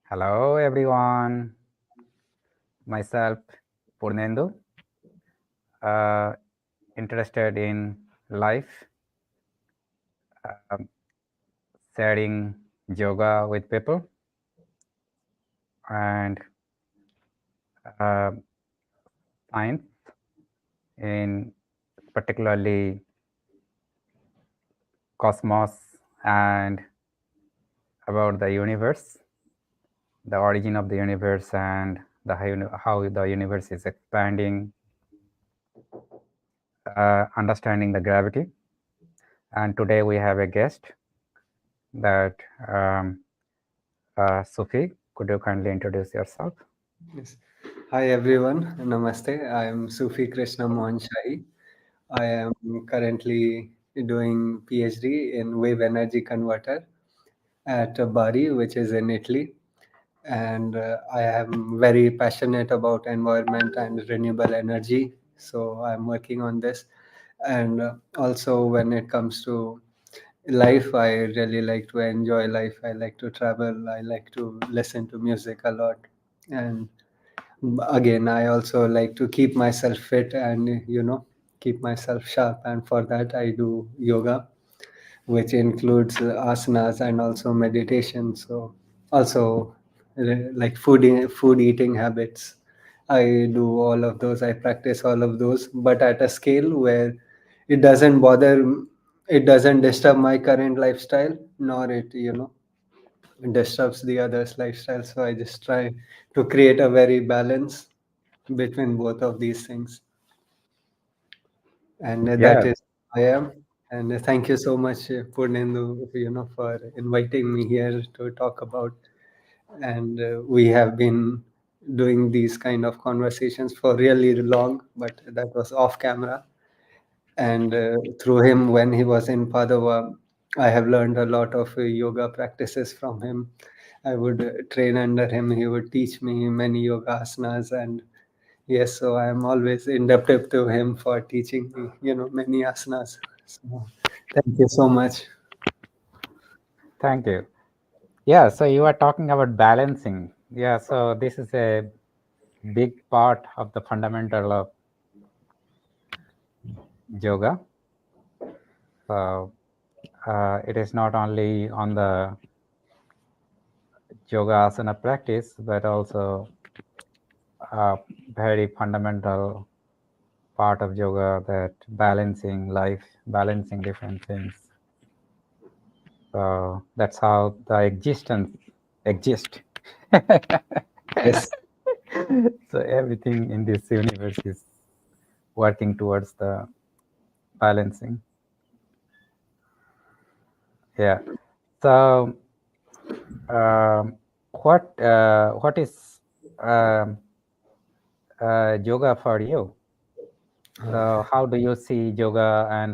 Hello, everyone. Myself, Purnendu, uh, interested in life, um, sharing yoga with people, and uh, science, in particularly cosmos and about the universe, the origin of the universe, and how the universe is expanding, understanding the gravity. And today we have a guest that um, Sufi. Could you kindly introduce yourself? Yes. Hi everyone, Namaste. I am Sufi Krishna Mohanshai. I am currently doing PhD in wave energy converter at Bari, which is in Italy. And I am very passionate about environment and renewable energy. So I'm working on this. And also when it comes to life, I really like to enjoy life. I like to travel. I like to listen to music a lot. And again, I also like to keep myself fit and keep myself sharp, and for that I do yoga, which includes asanas and also meditation. So also like food eating habits, I do all of those. I practice all of those, but at a scale where it doesn't bother, it doesn't disturb my current lifestyle, nor it disturbs the other's lifestyle. So I just try to create a very balance between both of these things. And that Yeah, is who I am. And thank you so much, Purnendu, for inviting me here to talk about. And we have been doing these kind of conversations for really long, but that was off camera. And through him, when he was in Padova, I have learned a lot of yoga practices from him. I would train under him. He would teach me many yoga asanas, and yes, so I am always indebted to him for teaching me, many asanas. So thank you so much. thank you. Yeah, so you are talking about balancing. Yeah, so this is a big part of the fundamental of yoga. So it is not only on the yoga asana practice, but also a very fundamental part of yoga, that balancing life, balancing different things. So that's how the existence exists. Yes. So everything in this universe is working towards the balancing. Yeah. So um, what is um, yoga for you? So how do you see yoga, and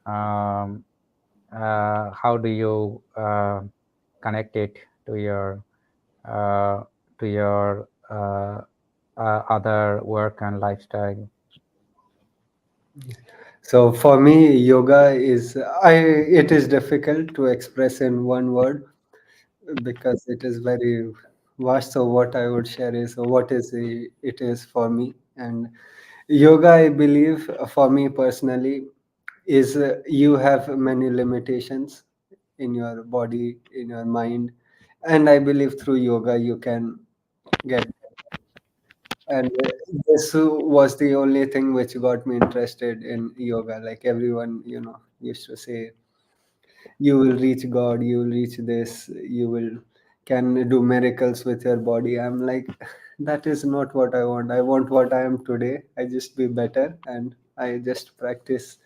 um, how do you connect it to your uh, other work and lifestyle? So for me, yoga is it is difficult to express in one word because it is very vast. So what I would share is what it is for me. And yoga, I believe, for me personally, is you have many limitations in your body, in your mind, and I believe through yoga you can get. And this was the only thing which got me interested in yoga. Like everyone, used to say, you will reach God, you will reach this, you will can do miracles with your body. I'm like, that is not what I want. I want what I am today. I just be better, and I just practice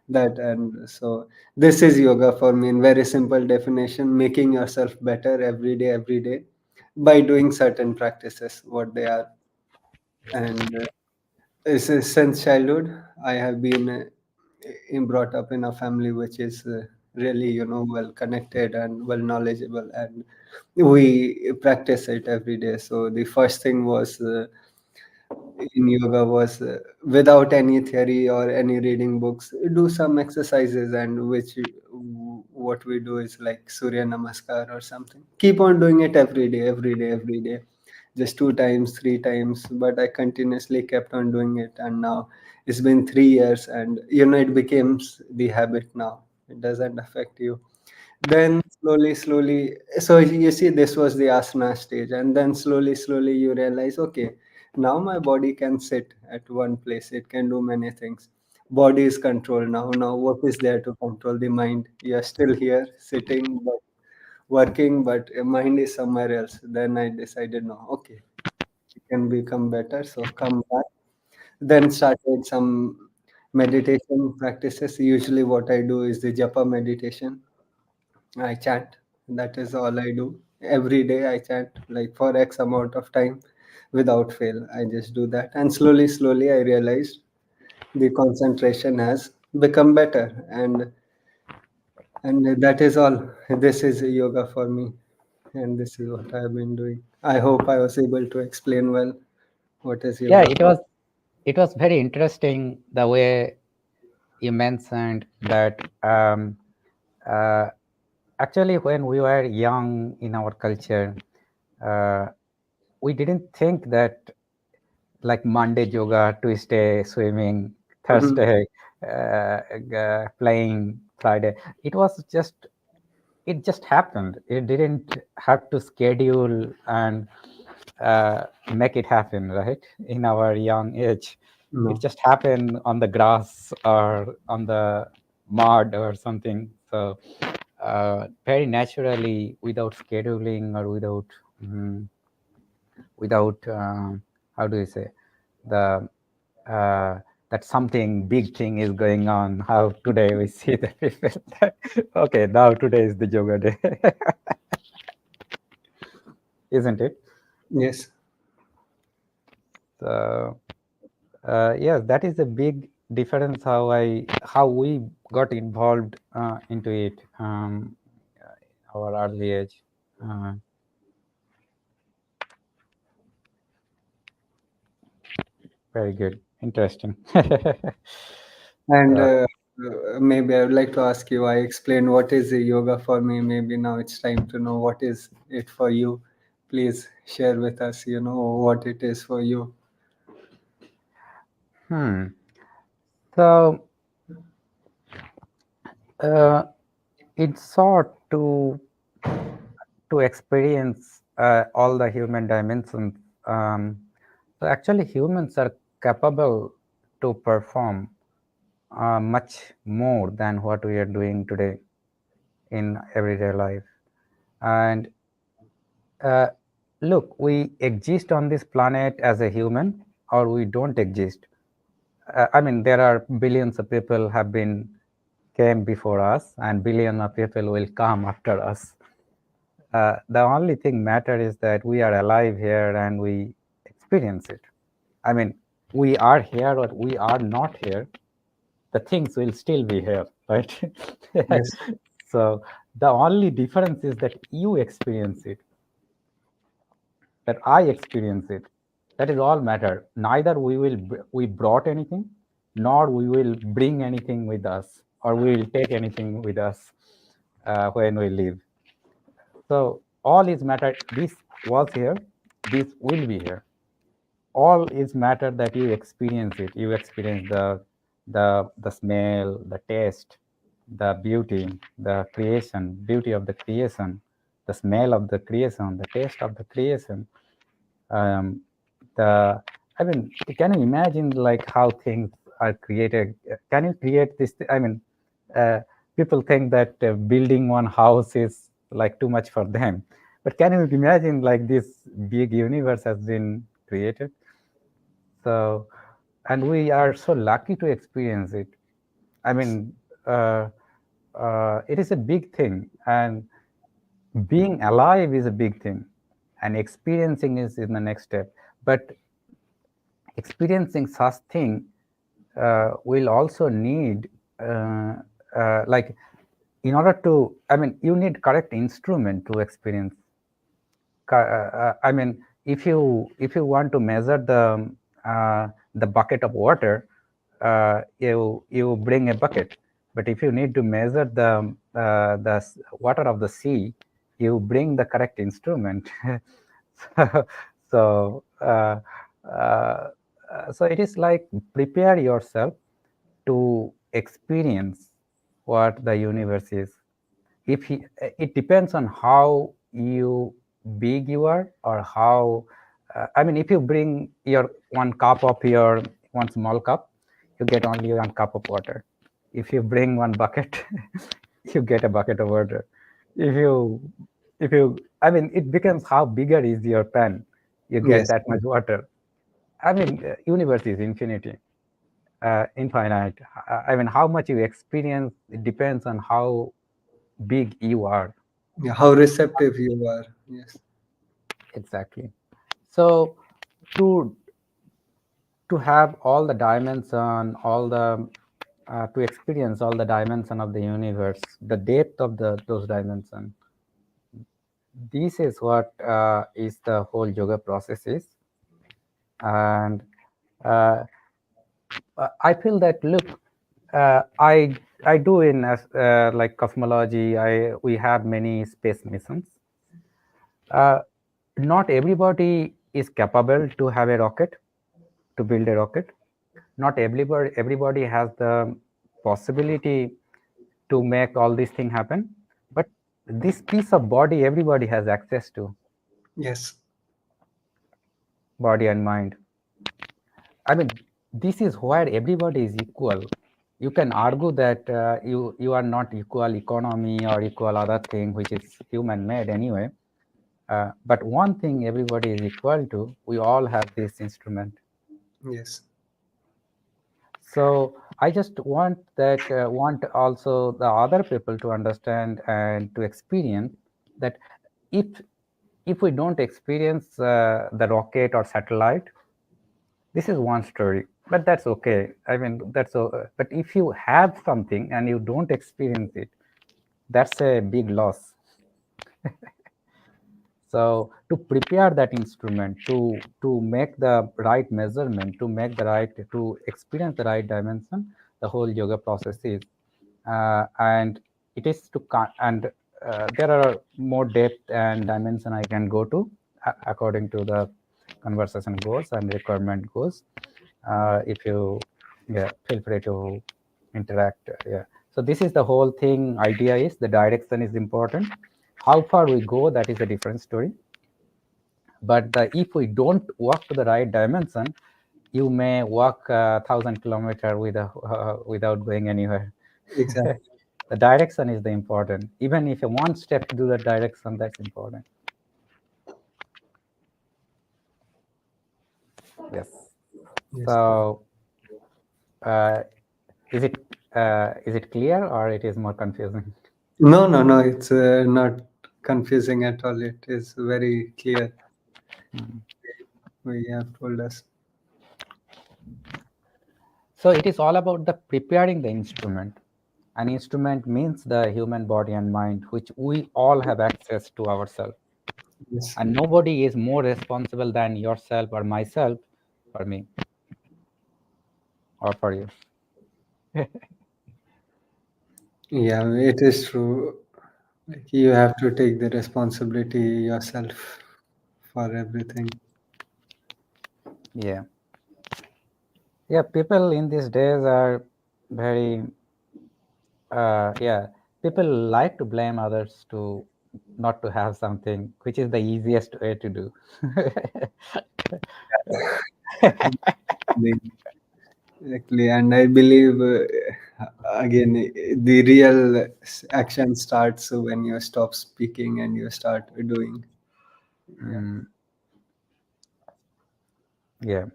that. And so this is yoga for me in very simple definition: making yourself better every day by doing certain practices, what they are. And since childhood, I have been brought up in a family which is really, well connected and well knowledgeable, and we practice it every day. So the first thing was in yoga was without any theory or any reading books, do some exercises, and which what we do is like Surya Namaskar or something. Keep on doing it every day, every day, every day, just 2 times, 3 times. But I continuously kept on doing it, and now it's been 3 years, and it becomes the habit now. It doesn't affect you. Then slowly, so you see, this was the asana stage, and then slowly, you realize, okay, now my body can sit at one place, it can do many things. Body is controlled now. Now, what is there to control? The mind. You are still here, sitting, but working, but your mind is somewhere else. Then I decided, no, okay, it can become better. So come back. Then started some meditation practices. Usually, what I do is the japa meditation. I chant. That is all I do. Every day I chant like for X amount of time without fail. I just do that. And slowly, I realized the concentration has become better. And that is all. This is yoga for me. And this is what I have been doing. I hope I was able to explain well what is Yeah, yoga for. it was very interesting the way you mentioned that uh, actually when we were young in our culture, uh, we didn't think that like Monday yoga, Tuesday swimming, Mhm. Thursday playing, Friday. It was just it just happened. It didn't have to schedule and make it happen, right? In our young age, it No. just happened on the grass or on the mud or something. So very naturally, without scheduling or mm, without how do you say the uh, that something big thing is going on. How today we see the people that okay, now today is the yoga day, isn't it? Yes. So yes, that is a big difference how we got involved into it our early age. Uh, Very good, interesting. And So, maybe I would like to ask you, I explained what is the yoga for me. Maybe now it's time to know what is it for you. Please share with us, what it is for you. hmm. So uh, it's sought to experience all the human dimensions. So actually, humans are capable to perform much more than what we are doing today in everyday life. And uh, look, we exist on this planet as a human, or we don't exist. I mean, there are billions of people have been came before us, and billions of people will come after us. The only thing matter is that we are alive here and we experience it. I mean, we are here or we are not here, the things will still be here, right? Yes. So the only difference is that you experience it, that I experience it. That is all matter. Neither we brought anything, nor we will bring anything with us, or we will take anything with us when we leave. So all is matter. This was here. This will be here. All is matter that you experience it. You experience the smell, the taste, the beauty, the creation, beauty of the creation, the smell of the creation, the taste of the creation. Um, the I mean, can you imagine like how things are created? Can you create this? I mean, uh, people think that building one house is like too much for them, but can you imagine like this big universe has been created? So, and we are so lucky to experience it. I mean, uh, it is a big thing, and being alive is a big thing, and experiencing is in the next step. But experiencing such thing will also need like in order to. I mean, you need correct instrument to experience. I mean, if you want to measure the bucket of water, you bring a bucket. But if you need to measure the water of the sea, you bring the correct instrument. so so, uh, uh, so it is like prepare yourself to experience what the universe is. If he, it depends on how you big you are, or how I mean, if you bring your one cup of your one small cup, you get only one cup of water. If you bring one bucket, you get a bucket of water. If you if you I mean, it becomes how bigger is your pan, you get Yes. that much water. I mean, universe is infinity, infinite. I mean, how much you experience, it depends on how big you are. Yeah, how receptive you are. Yes. Exactly. So to to have all the dimension, all the to experience all the dimension of the universe, the depth of the those dimension. This is what is the whole yoga process is, and uh, I feel that look, I do in like cosmology. I we have many space missions. Uh, Not everybody is capable to have a rocket, to build a rocket. Not everybody has the possibility to make all these things happen. But this piece of body, everybody has access to, Yes. body and mind. I mean, this is where everybody is equal. You can argue that you are not equal economy or equal other thing, which is human made anyway. But one thing everybody is equal to, we all have this instrument. Yes. So I just want that want also the other people to understand and to experience that if if we don't experience the rocket or satellite, this is one story. But that's okay. I mean, that's so. But if you have something and you don't experience it, that's a big loss. So to prepare that instrument, to make the right measurement, to make the right, to experience the right dimension, the whole yoga process is, and it is to and there are more depth and dimension I can go to according to the conversation goes and requirement goes. If you, yeah, feel free to interact. Yeah. So this is the whole thing. Idea is the direction is important. How far we go, that is a different story. But if we don't walk to the right dimension, you may walk 1,000 kilometers without going anywhere. Exactly. The direction is the important. Even if you one step to do the direction, that's important. Yes. Yes. So uh, is it clear or it is more confusing? No, no, no. It's not confusing at all. It is very clear. We have told us. So it is all about the preparing the instrument. An instrument means the human body and mind, which we all have access to ourselves. Yes. And nobody is more responsible than yourself or myself for me or for you. Yeah, it is true. Like you have to take the responsibility yourself for everything. Yeah. Yeah, people in these days are very, yeah, people like to blame others to not to have something, which is the easiest way to do. Exactly, and I believe again the real action starts when you stop speaking and you start doing. Yeah. Mm, yeah.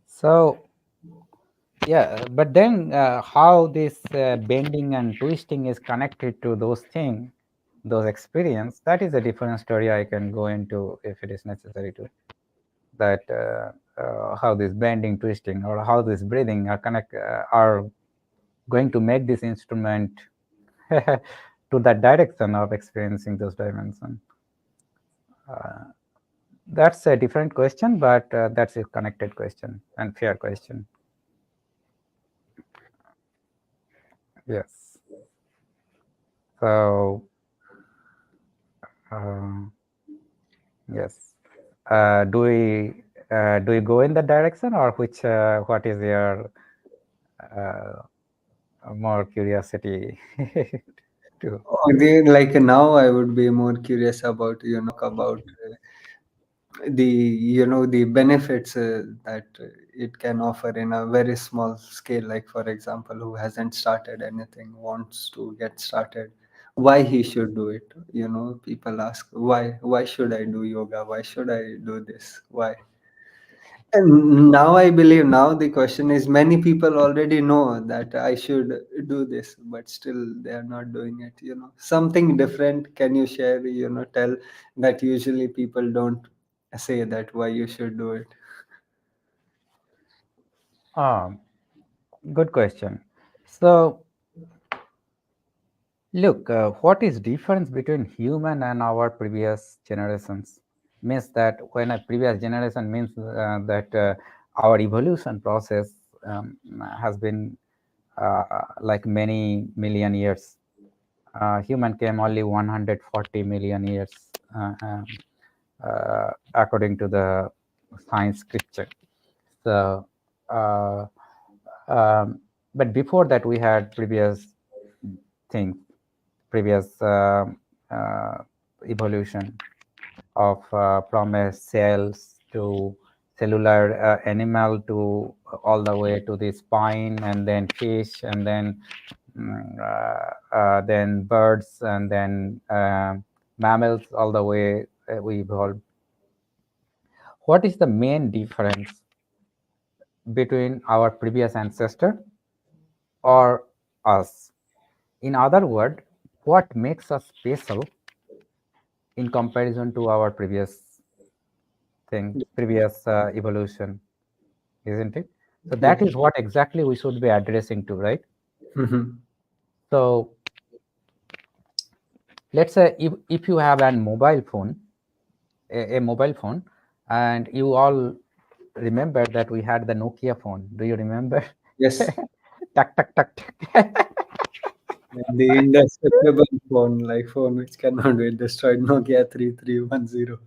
So, yeah, but then how this bending and twisting is connected to those things, those experience, that is a different story I can go into if it is necessary to. That how this bending, twisting, or how this breathing are going to make this instrument to that direction of experiencing those dimensions. That's a different question, but that's a connected question and fair question. Yes. So, uh, yes. Do we go in that direction, or which? What is your uh, more curiosity to? Like now, I would be more curious about about the the benefits that it can offer in a very small scale. Like for example, who hasn't started anything, wants to get started, why he should do it. People ask, why should I do yoga, why should I do this, why? And now I believe, now the question is, many people already know that I should do this, but still they are not doing it. Something different. Can you share, tell that usually people don't say that why you should do it? Um, Good question. So, look, what is difference between human and our previous generations? Means that when a previous generation means that our evolution process has been like many million years. Human came only 140 million years, according to the science scripture. So, uh, um, but before that, we had previous things, previous uh, evolution of from a cells to cellular animal to all the way to the spine, and then fish, and then birds, and then mammals, all the way we evolved. What is the main difference between our previous ancestor or us? In other words, what makes us special in comparison to our previous thing, previous evolution, isn't it? So that Yes. is what exactly we should be addressing to, right? Mhm. So let's say if you have a mobile phone, a mobile phone, and you all remember that we had the Nokia phone. Do you remember? Yes. Tuck, tuck, tuck, tuck. And the indestructible phone, like phone which cannot be destroyed, Nokia 3310.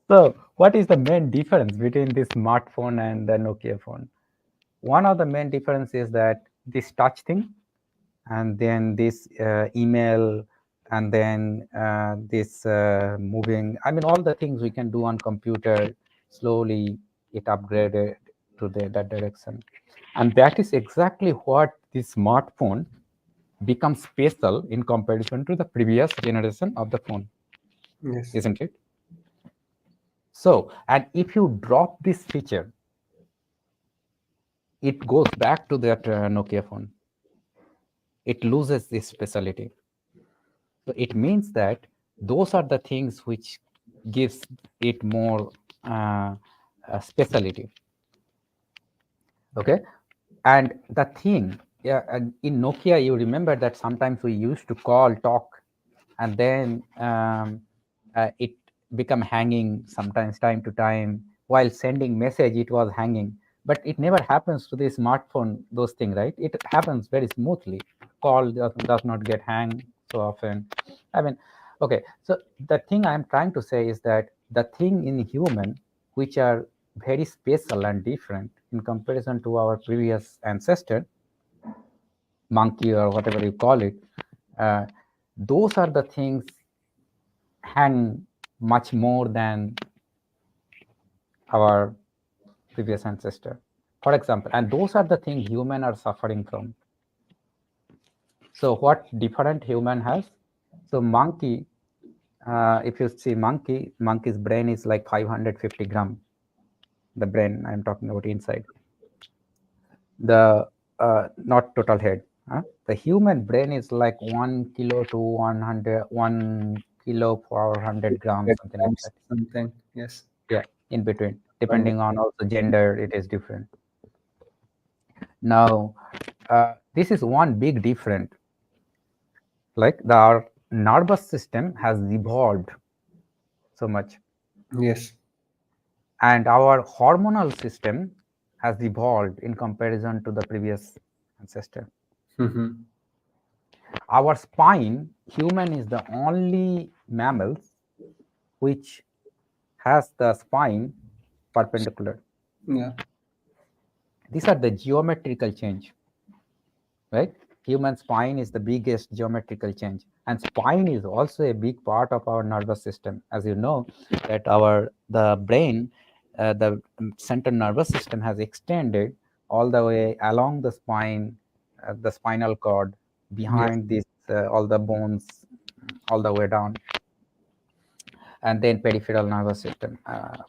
So what is the main difference between this smartphone and the Nokia phone? One of the main difference is that this touch thing, and then this email, and then this moving. I mean, all the things we can do on computer. Slowly, it upgraded to that direction, and that is exactly what the smartphone becomes special in comparison to the previous generation of the phone, Yes. isn't it? So, and if you drop this feature, it goes back to that Nokia phone. It loses this specialty. So it means that those are the things which gives it more uh, specialty. Okay, and the thing, yeah, and in Nokia, you remember that sometimes we used to call, talk, and then it become hanging sometimes time to time. While sending message, it was hanging, but it never happens to the smartphone. Those things, right? It happens very smoothly. Call does not get hang so often. I mean, okay. So the thing I am trying to say is that the thing in human which are very special and different in comparison to our previous ancestor, monkey or whatever you call it, uh, those are the things hang much more than our previous ancestor. For example, and those are the things human are suffering from. So what different human has? So monkey, if you see monkey's brain is like 550 gram. The brain I'm talking about inside. The not total head. The human brain is like 1 kilo to 100, 1 kilo for 100 grams, something like that. Something. Yes. Yeah, in between, One. depending on also gender, it is different. Now, this is one big difference. Like our nervous system has evolved so much, Yes. and our hormonal system has evolved in comparison to the previous ancestor. Mhm. Our spine, human is the only mammals which has the spine perpendicular. Yeah. These are the geometrical change, right? Human spine is the biggest geometrical change, and spine is also a big part of our nervous system. As you know, that our the brain, the central nervous system has extended all the way along the spine, the spinal cord, Yes. behind this, all the bones, all the way down, and then peripheral nervous system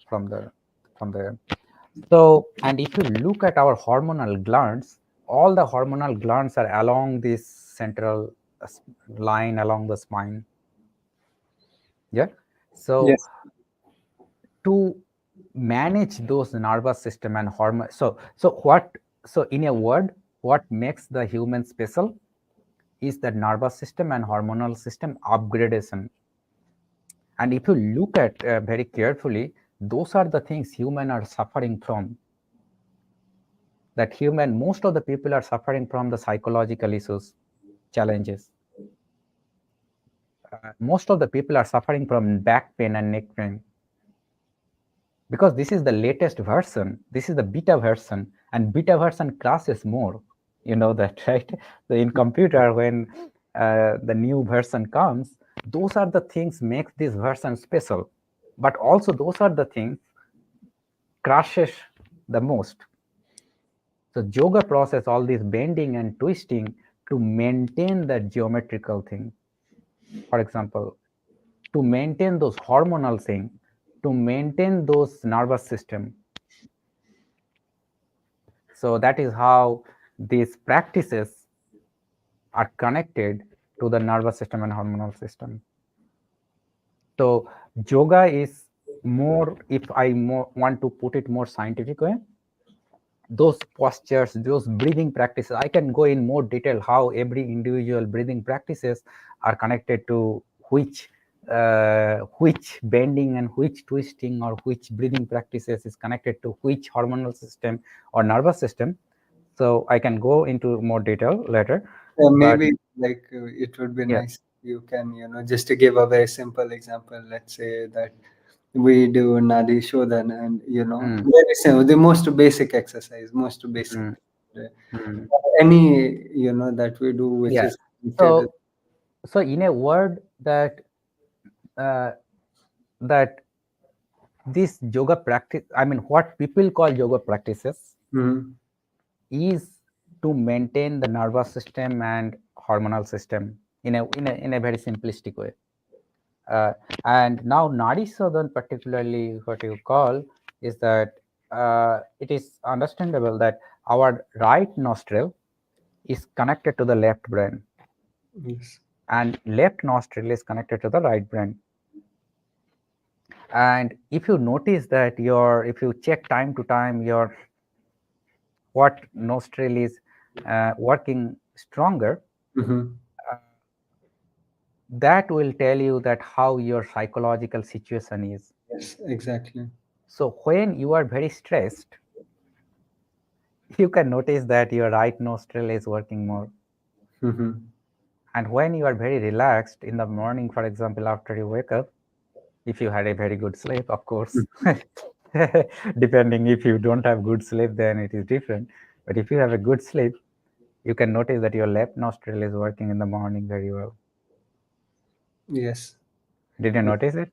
from the so, and if you look at our hormonal glands, all the hormonal glands are along this central line along the spine. Yeah. So, Yes. to manage those nervous system and hormone, so in a word, what makes the human special is the nervous system and hormonal system upgradation. And if you look at very carefully, those are the things human are suffering from. That human, most of the people are suffering from the psychological issues, challenges. Most of the people are suffering from back pain and neck pain because this is the latest version. This is the beta version, and beta version crashes more. You know that, right? So in computer, when the new version comes, those are the things make this version special. But also, those are the things crashes the most. So yoga process all this bending and twisting to maintain that geometrical thing. For example, to maintain those hormonal thing, to maintain those nervous system. So that is how these practices are connected to the nervous system and hormonal system. So yoga is more, if I more want to put it more scientific way, those postures, those breathing practices, I can go in more detail how every individual breathing practices are connected to which bending and which twisting or which breathing practices is connected to which hormonal system or nervous system. So I can go into more detail later, but Maybe like it would be yeah. nice if you can, just to give a very simple example. Let's say that we do Nadi Shodhan and, Mm, very simple, the most basic exercise, most basic. mm, uh, mm. Any, that we do, which Yeah. is connected. So in a word that uh, that this yoga practice, I mean, what people call yoga practices Mhm. is to maintain the nervous system and hormonal system in a very simplistic way. Uh, and now Nadi Sadhan, particularly what you call, is that it is understandable that our right nostril is connected to the left brain, Yes. and left nostril is connected to the right brain. And if you notice that if you check time to time your what nostril is working stronger, Mhm. uh, that will tell you that how your psychological situation is. Yes, exactly. So when you are very stressed, you can notice that your right nostril is working more. Mhm. And when you are very relaxed in the morning, for example, after you wake up, if you had a very good sleep, of course, depending if you don't have good sleep, then it is different. But if you have a good sleep, you can notice that your left nostril is working in the morning very well. Yes. Did you notice it?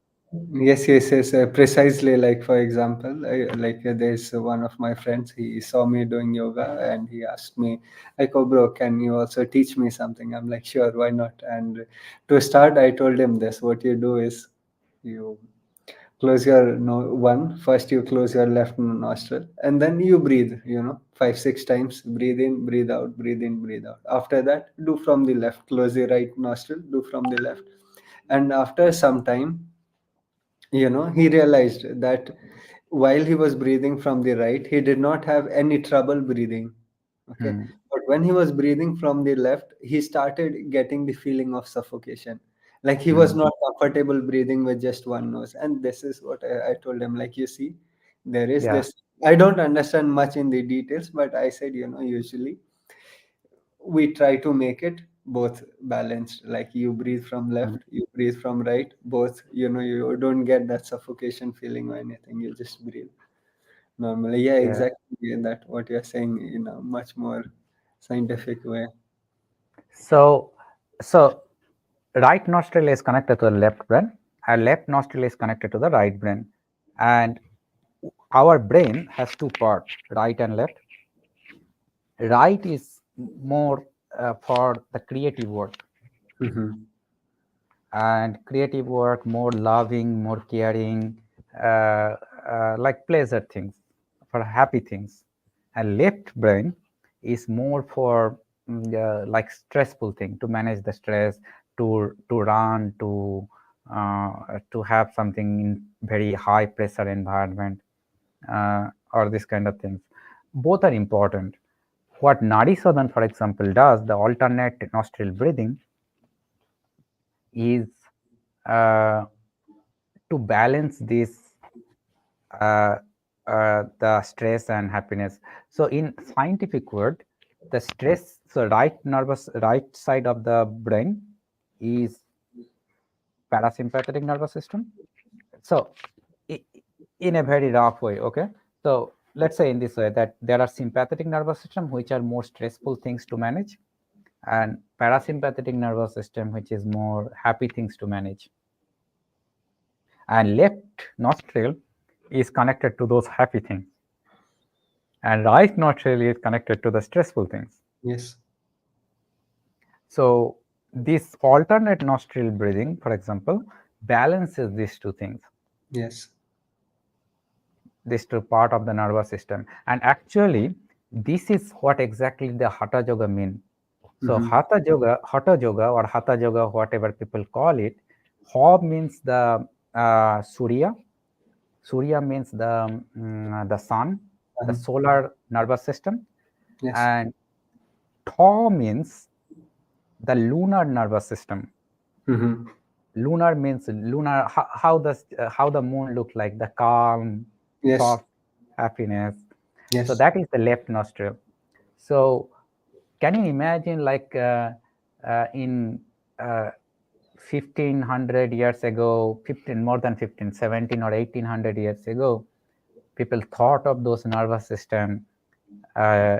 Yes, yes, yes. Precisely. Like for example, there's one of my friends. He saw me doing yoga, and he asked me, like, "Oh, bro, can you also teach me something?" I'm like, "Sure, why not?" And to start, I told him this: what you do is, you close your no one first. You close your left nostril, and then you breathe. 5 6 times. Breathe in, breathe out, breathe in, breathe out. After that, do from the left. Close the right nostril. Do from the left, and after some time, he realized that while he was breathing from the right, he did not have any trouble breathing. Okay. Hmm. But when he was breathing from the left, he started getting the feeling of suffocation. Like he was Hmm. not comfortable breathing with just one nose. And this is what I told him. Like, you see, there is Yeah. this. I don't understand much in the details, but I said, usually we try to make it both balanced, like you breathe from Mhm. left, you breathe from right, both, you don't get that suffocation feeling or anything, you just breathe normally. Yeah, Yeah. exactly that what you're saying in a much more scientific way. So, so right nostril is connected to the left brain, and left nostril is connected to the right brain, and our brain has two parts, right and left. Right is more for the creative work, Hmm. and creative work more loving, more caring, uh, like pleasure things, for happy things. And left brain is more for like stressful thing, to manage the stress, to run, to have something in very high pressure environment, or this kind of things. Both are important. What Nadi Sadhan, for example, does, the alternate nostril breathing, is uh, to balance this, uh, the stress and happiness. So in scientific word, the stress, so right side of the brain is parasympathetic nervous system. So in a very rough way, okay. So let's say in this way, that there are sympathetic nervous system which are more stressful things to manage, and parasympathetic nervous system which is more happy things to manage, and left nostril is connected to those happy things, and right nostril is connected to the stressful things. Yes. So this alternate nostril breathing, for example, balances these two things, Yes. these two part of the nervous system. And actually, this is what exactly the hatha yoga mean. So Hmm. hatha yoga or hatha yoga, whatever people call it, ha means the surya. Surya means the sun, the solar nervous system, Yes. and tha means the lunar nervous system. Hmm. Lunar means lunar, how the moon look like, the calm, Yes. soft happiness. So Yes. that is the left nostril. So can you imagine, like in 1500 years ago, 15, more than 15, 17 or 1800 years ago, people thought of those nervous system, uh,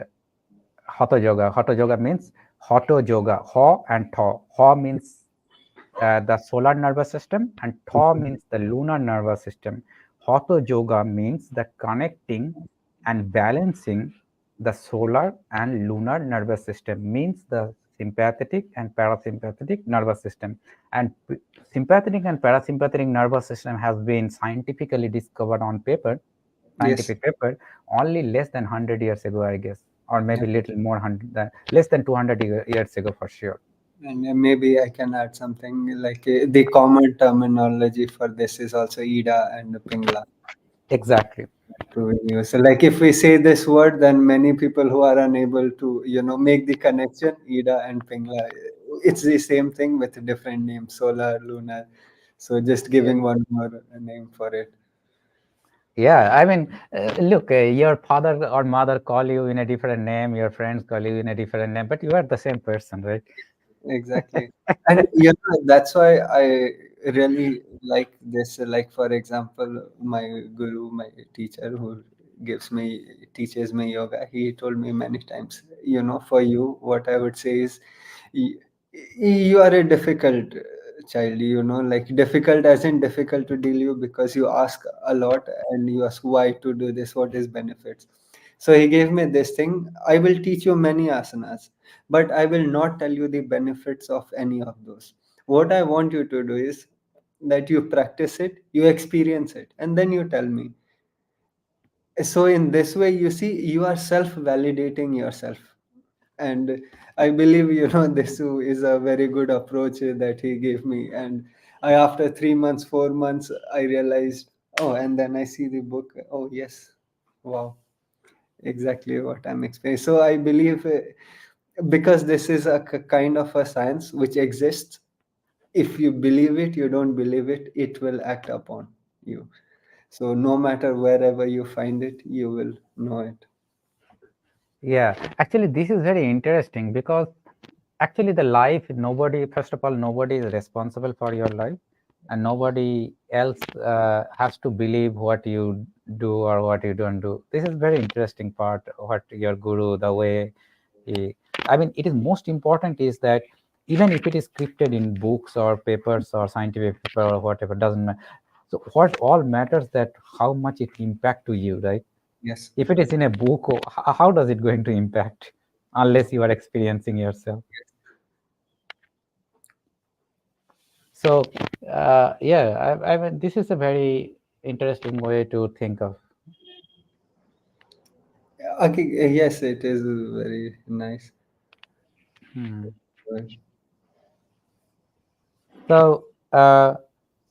hatha yoga. Hatha yoga means hatha yoga, ha and tha. Ha means the solar nervous system, and tha Mhm. means the lunar nervous system. Hatha yoga means the connecting and balancing the solar and lunar nervous system, means the sympathetic and parasympathetic nervous system. And sympathetic and parasympathetic nervous system has been scientifically discovered on paper, Yes. scientific paper, only less than 100 years ago, I guess, or Yeah. maybe little more, 100, less than 200 years ago for sure. And maybe I can add something like the common terminology for this is also Ida and Pingla. Exactly. To use. So like if we say this word, then many people who are unable to, make the connection, Ida and Pingla, it's the same thing with different names, solar, lunar. So just Yeah. giving one more name for it. Yeah, I mean, look, your father or mother call you in a different name, your friends call you in a different name, but you are the same person, right? Exactly. And that's why I really like this. Like for example, my guru, my teacher who teaches me yoga, he told me many times, for you, what I would say is y- you are a difficult child, like difficult as in difficult to deal you because you ask a lot and you ask why to do this, what is benefits. So he gave me this thing. I will teach you many asanas, but I will not tell you the benefits of any of those. What I want you to do is that you practice it, you experience it, and then you tell me. So, in this way, you see, you are self validating yourself. And I believe, this is a very good approach that he gave me. And after 3 months, 4 months, I realized, oh, and then I see the book. Oh, yes. Wow. Exactly what I'm explaining. So I believe because this is a kind of a science which exists, if you believe it, you don't believe it, it will act upon you. So no matter wherever you find it, you will know it. Yeah, actually, this is very interesting because actually the life, nobody, first of all, nobody is responsible for your life, and nobody else has to believe what you do or what you don't do. This is very interesting part, what your guru, the way he, I mean, it is most important is that even if it is scripted in books or papers or scientific paper or whatever, doesn't matter. So what all matters that how much it impact to you, right? Yes. If it is in a book, how does it going to impact unless you are experiencing yourself? So yeah, I mean, this is a very interesting way to think of. Okay, yes, it is very nice. Hmm. So,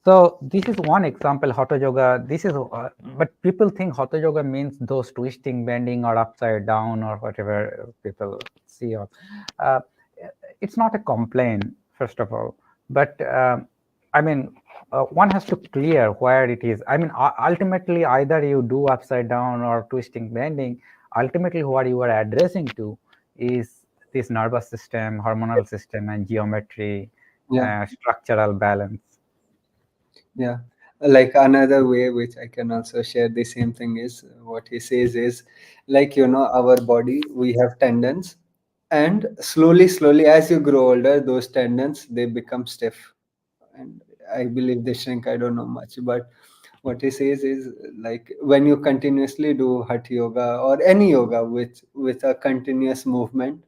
so this is one example, Hatha Yoga. This is, but people think Hatha Yoga means those twisting, bending, or upside down, or whatever people see. Or, uh, it's not a complaint, first of all. But I mean, one has to clear where it is. I mean, ultimately, either you do upside down or twisting, bending. Ultimately, what you are addressing to is this nervous system, hormonal system, and geometry, Yeah. structural balance. Yeah, like another way which I can also share the same thing is what he says is like, our body, we have tendons, and slowly, as you grow older, those tendons they become stiff, and I believe they shrink. I don't know much, but what he says is like when you continuously do hatha yoga or any yoga with a continuous movement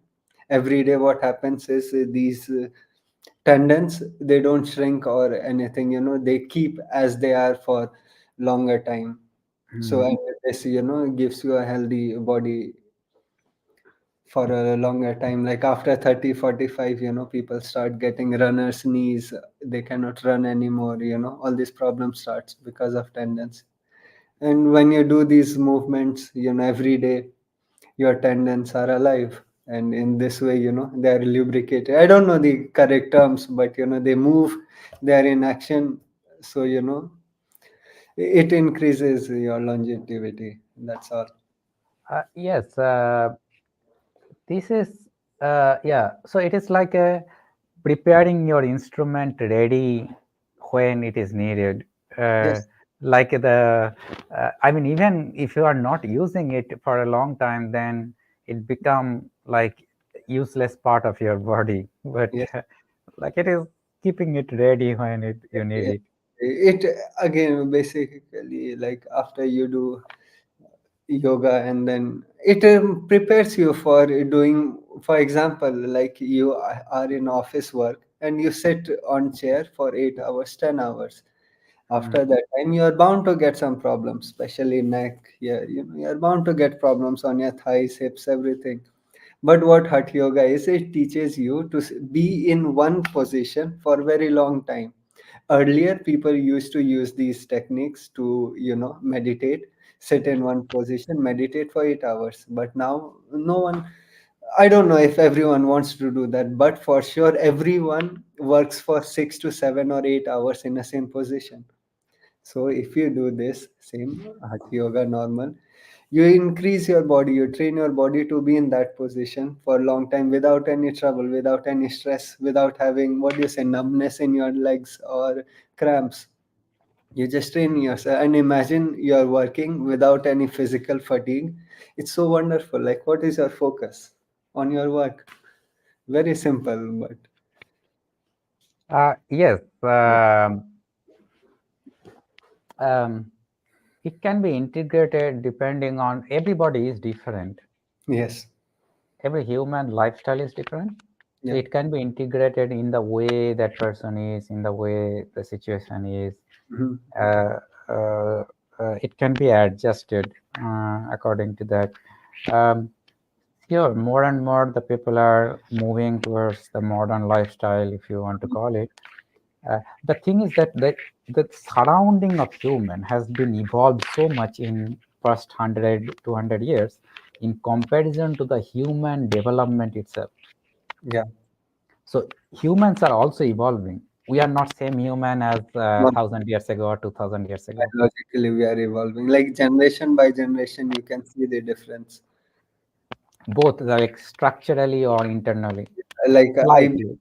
every day, what happens is these tendons they don't shrink or anything, they keep as they are for longer time. So Hmm. and this gives you a healthy body for a longer time. Like after 30, 45, people start getting runner's knees, they cannot run anymore, all these problems starts because of tendons. And when you do these movements, every day, your tendons are alive, and in this way, they are lubricated. I don't know the correct terms, but they move, they are in action. So it increases your longevity. That's all. Yes, this is yeah. So it is like a preparing your instrument ready when it is needed. Uh, Yes. like the, I mean, even if you are not using it for a long time, then it become like useless part of your body. But Yes. like it is keeping it ready when you need it, it. it again basically like after you do yoga, and then it prepares you for doing, for example, like you are in office work and you sit on chair for 8 hours, 10 hours. Hmm. After that time you are bound to get some problems, especially neck. Yeah, you are bound to get problems on your thighs, hips, everything. But what hatha yoga is, it teaches you to be in one position for very long time. Earlier people used to use these techniques to meditate, sit in one position, meditate for 8 hours. But now no one, I don't know if everyone wants to do that, but for sure everyone works for 6 to 7 or 8 hours in the same position. So if you do this same hatha yoga normal, you increase your body, you train your body to be in that position for a long time without any trouble, without any stress, without having, what do you say, numbness in your legs or cramps. You just train yourself and imagine you're working without any physical fatigue. It's so wonderful. Like, what is your focus on your work? Very simple, but Yes, yeah. um, it can be integrated depending on, everybody is different. Yes. Every human lifestyle is different, so Yeah. it can be integrated in the way that person is, in the way the situation is. Mhm. uh, uh, it can be adjusted according to that. um, Sure, more and more the people are moving towards the modern lifestyle, if you want to call it. The thing is that the surrounding of human has been evolved so much in first 100 200 years in comparison to the human development itself. Yeah. So humans are also evolving. We are not same human as No, 1,000 years ago or 2,000 years ago. biologically we are evolving. Like generation by generation, you can see the difference. both like structurally or internally, Like slightly.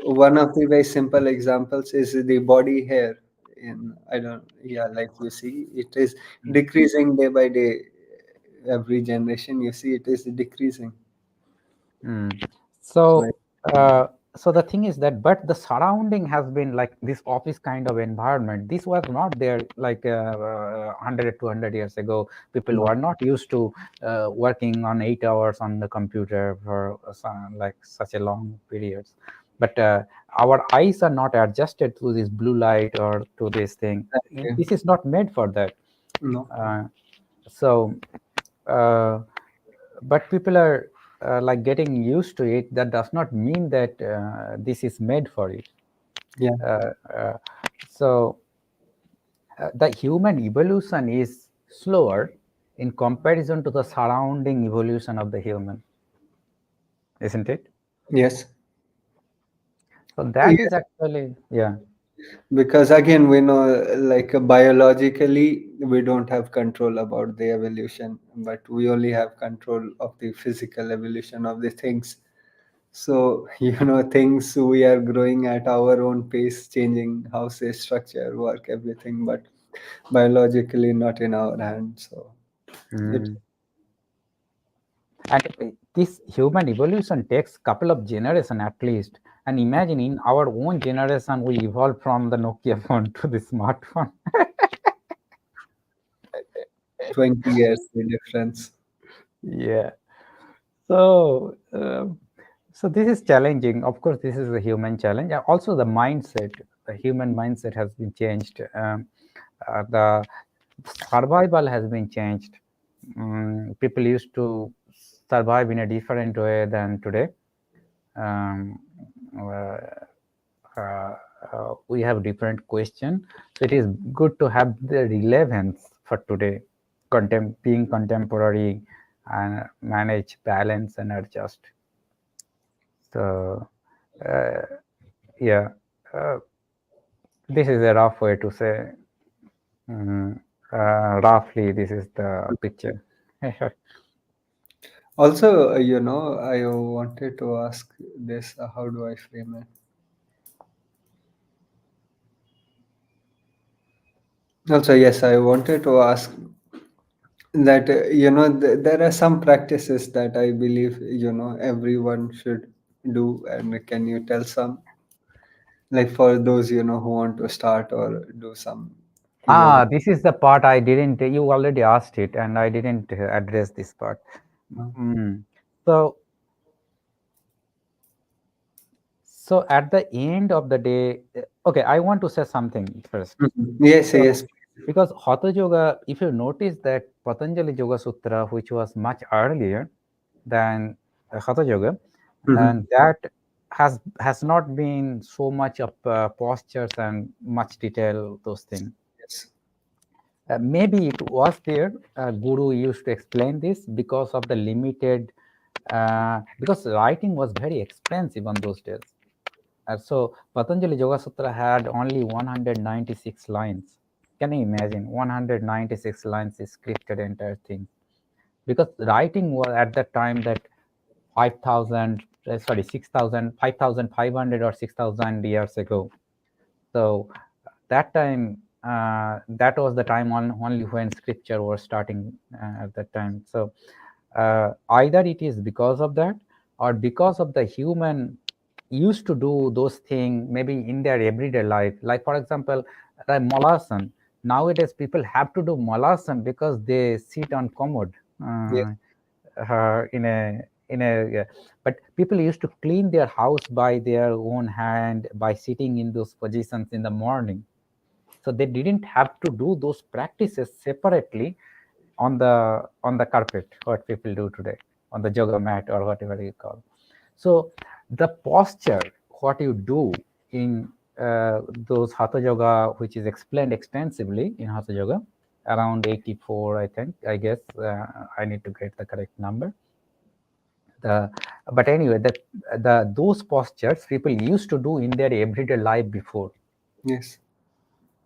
one of the very simple examples is the body hair. In I don't yeah, like you see, it is Mm. decreasing day by day. Every generation, you see, it is decreasing. Mm. Right. So, uh, so the thing is that, but the surrounding has been like this office kind of environment. This was not there like 100, 200 years ago. People No. were not used to working on 8 hours on the computer for like such a long periods. But our eyes are not adjusted to this blue light or to this thing. Exactly. This is not made for that. No. Uh, so. Uh, but people are like getting used to it. That does not mean that this is made for it. Yeah. uh, uh, so the human evolution is slower in comparison to the surrounding evolution of the human, isn't it? Yes. So that is Yes. actually, yeah. Because again, we know, like biologically, we don't have control about the evolution, but we only have control of the physical evolution of the things. So, things we are growing at our own pace, changing how say structure, work, everything, but biologically not in our hands. So it Mm. And this human evolution takes couple of generation at least. And imagine in our own generation we evolved from the Nokia phone to the smartphone. 20 years the difference. Yeah. So, so this is challenging. Of course, this is a human challenge. Also, the mindset, the human mindset has been changed. The survival has been changed. People used to survive in a different way than today. Um, uh, we have different question. So it is good to have the relevance for today, being contemporary and manage balance and adjust. So uh, yeah, uh, this is a rough way to say. mm, Roughly, this is the picture. Also, I wanted to ask this, how do I frame it? Also, yes, I wanted to ask that there are some practices that I believe everyone should do, and can you tell some, like, for those who want to start or do some yoga? This is the part I didn't. You already asked it, and I didn't address this part. Mm. So, so at the end of the day, okay, I want to say something first. Mhm. Yes, So, yes. because Hatha Yoga, if you notice that Patanjali Yoga Sutra, which was much earlier than Hatha Yoga, Mhm. and that has not been so much of postures and much detail, those things. Yes. Maybe it was there. Guru used to explain this because of the limited, because writing was very expensive on those days. So Patanjali Yoga Sutra had only 196 lines. Can you imagine? 196 lines is scripted entire thing. Because writing was at that time that 5,000, sorry, 6,000, 5,500 or 6,000 years ago. So that time, that was the time only when scripture was starting at that time. So either it is because of that or because of the human used to do those things maybe in their everyday life. Like for example, malasan. Nowadays people have to do malasan because they sit on commode. Yes. In a yeah. But people used to clean their house by their own hand by sitting in those positions in the morning. So they didn't have to do those practices separately on the carpet, what people do today, on the yoga mat or whatever you call. So the posture, what you do in those hatha yoga, which is explained extensively in hatha yoga, around 84, I think, I guess. I need to get the correct number. The But anyway, the those postures people used to do in their everyday life before, Yes.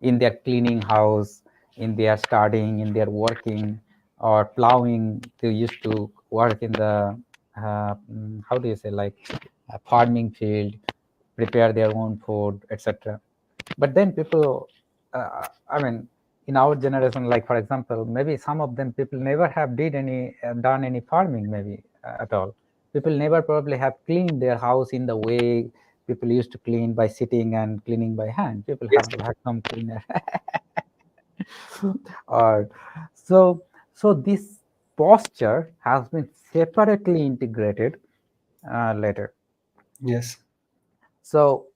in their cleaning house, in their studying, in their working or plowing. They used to work in the how do you say, like a farming field, prepare their own food, etc. But then people, I mean, in our generation, like for example, maybe some of them people never have did any done any farming, maybe at all. People never probably have cleaned their house in the way people used to clean by sitting and cleaning by hand. People Yes. have the vacuum cleaner. Or so this posture has been separately integrated later. Yes. So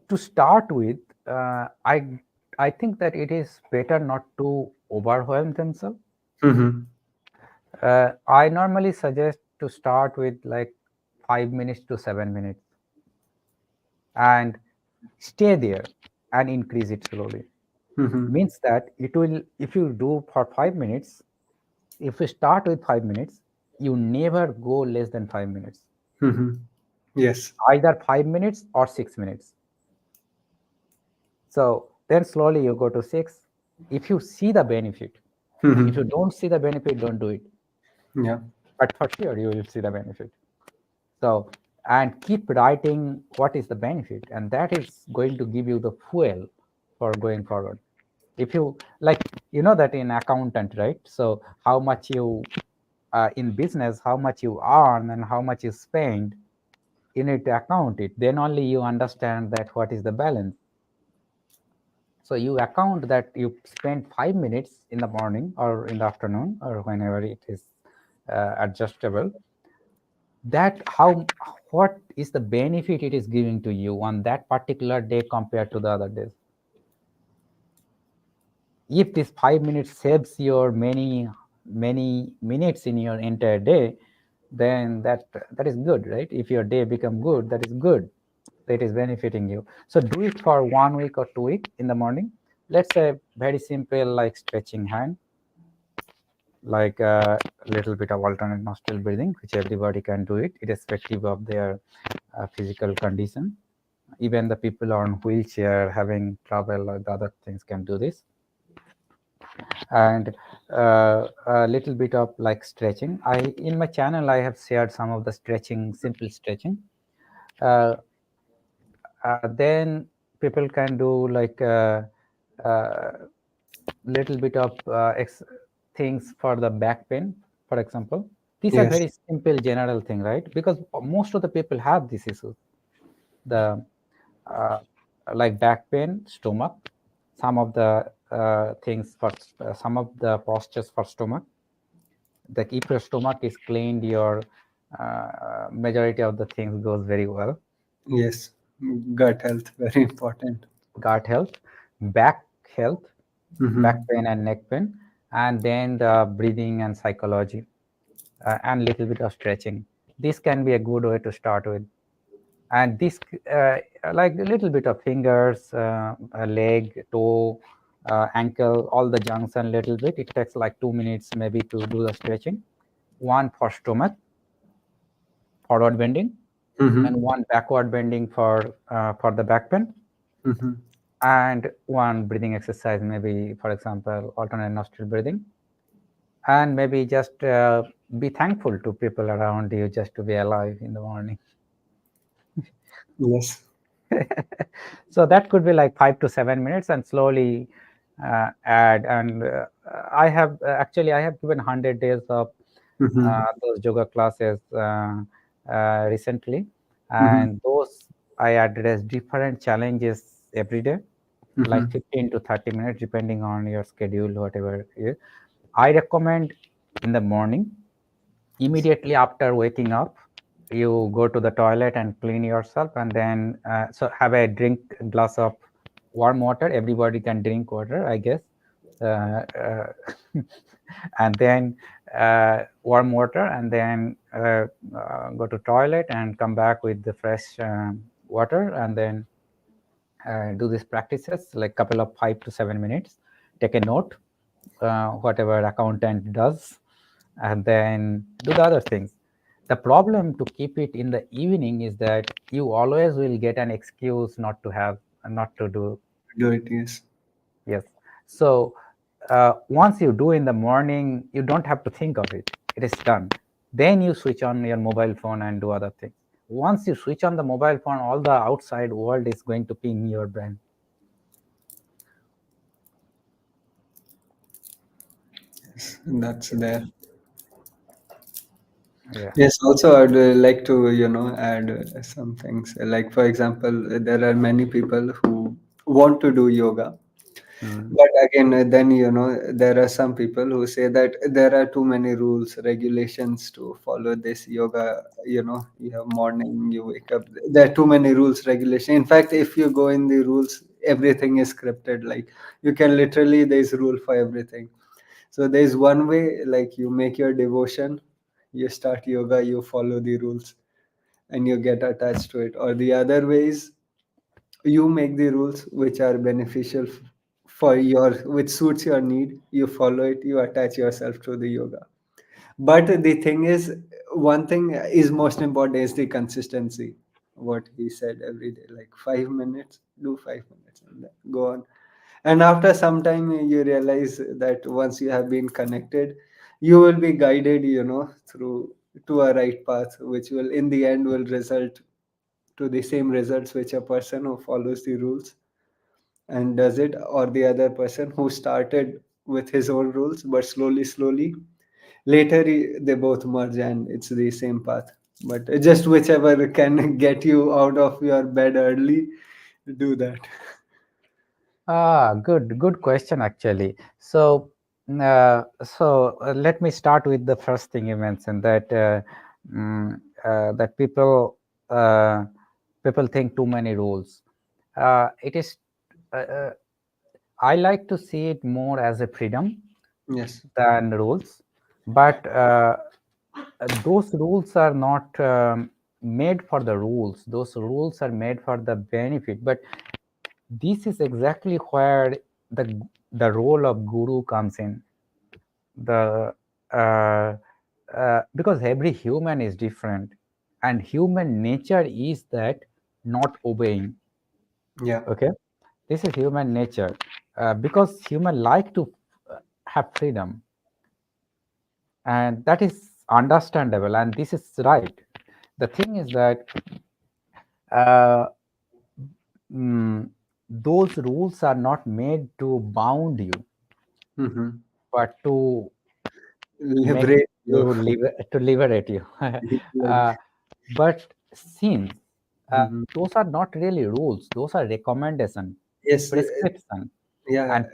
to start with, uh, I I think that it is better not to overwhelm themselves. Mm-hmm. I normally suggest to start with like 5 minutes to 7 minutes and stay there and increase it slowly. Mm-hmm. Means that it will, if you do for 5 minutes, if you start with 5 minutes, you never go less than 5 minutes, Mm-hmm. Yes. either 5 minutes or 6 minutes. So then slowly you go to six. If you see the benefit, if Mm-hmm. you don't see the benefit, don't do it. Yeah. But for sure, you will see the benefit. So, and keep writing what is the benefit, and that is going to give you the fuel for going forward. If you like, you know that in accountant, right? So, how much you in business, how much you earn and how much you spend, you need to account it. Then only you understand that what is the balance. So you account that you spend 5 minutes in the morning or in the afternoon or whenever it is adjustable. That how, what is the benefit it is giving to you on that particular day compared to the other days. If this 5 minutes saves your many minutes in your entire day, then that is good, right? If your day become good, that is good. That is benefiting you. So do it for 1 week or 2 week in the morning. Let's say very simple, like stretching hand, like a little bit of alternate nostril breathing, which everybody can do it, irrespective of their physical condition. Even the people on wheelchair having trouble or the other things can do this. And a little bit of like stretching. In my channel I have shared some of the stretching, simple stretching. Uh, then people can do like uh, little bit of things for the back pain, for example. These are Yes. very simple general thing, right? Because most of the people have this issue, the uh, like back pain, stomach, some of the things for some of the postures for stomach. Like if your stomach is cleaned, your majority of the things goes very well. Yes. Gut health, very important. Gut health, back health, back Mm-hmm. pain and neck pain, and then the breathing and psychology, and little bit of stretching. This can be a good way to start with. And this, like a little bit of fingers, leg, toe, ankle, all the junction little bit. It takes like 2 minutes maybe to do the stretching. One for stomach, forward bending, and Mm-hmm. one backward bending for the back pain, Mm-hmm. and one breathing exercise, maybe for example alternate nostril breathing, and maybe just be thankful to people around you just to be alive in the morning. Yes. So that could be like 5 to 7 minutes, and slowly add. And I have actually I have given 100 days of Mm-hmm. those yoga classes recently, Mm-hmm. and those I address different challenges every day, like Mm-hmm. 15 to 30 minutes depending on your schedule, whatever it is. I recommend in the morning, immediately after waking up, you go to the toilet and clean yourself, and then so have a drink glass of warm water. Everybody can drink water, I guess. And then warm water, and then go to toilet and come back with the fresh water, and then do these practices like couple of 5 to 7 minutes. Take a note, whatever accountant does, and then do the other things. The problem to keep it in the evening is that you always will get an excuse not to have, not to do. Do it. Yes. Yes. So once you do in the morning, you don't have to think of it. It is done. Then you switch on your mobile phone and do other things. Once you switch on the mobile phone, all the outside world is going to ping your brain. That's there. Yeah. Yes, also I'd like to, add some things. Like, for example, there are many people who want to do yoga. Mm. But again, then, there are some people who say that there are too many rules, regulations to follow this yoga. You have morning, you wake up. There are too many rules, regulation. In fact, if you go in the rules, everything is scripted. Like, you can literally, there's rule for everything. So there's one way, like, you make your devotion, you start yoga, you follow the rules, and you get attached to it. Or the other way is you make the rules which are beneficial for your, which suits your need. You follow it, you attach yourself to the yoga. But the thing is, one thing is most important is the consistency. What he said, every day, like 5 minutes, do 5 minutes, and then go on. And after some time, you realize that once you have been connected, you will be guided, through to a right path, which will in the end will result to the same results which a person who follows the rules and does it, or the other person who started with his own rules, but slowly later they both merge and it's the same path. But just whichever can get you out of your bed early, do that. Good question actually. Let me start with the first thing you mentioned, that that uh, people think too many rules. It is uh, uh, I like to see it more as a freedom Yes. than rules, but those rules are not made for the rules. Those rules are made for the benefit. But this is exactly where the role of guru comes in. The Because every human is different, and human nature is that not obeying. Yeah. Okay, this is human nature, because human like to have freedom, and that is understandable, and this is right. The thing is that uh, mm, those rules are not made to bound you, Mm-hmm. but to make Liberate you. you to liberate you. Like, uh, but since mhm. those are not really rules, those are recommendation, Yes. prescription, Yeah. and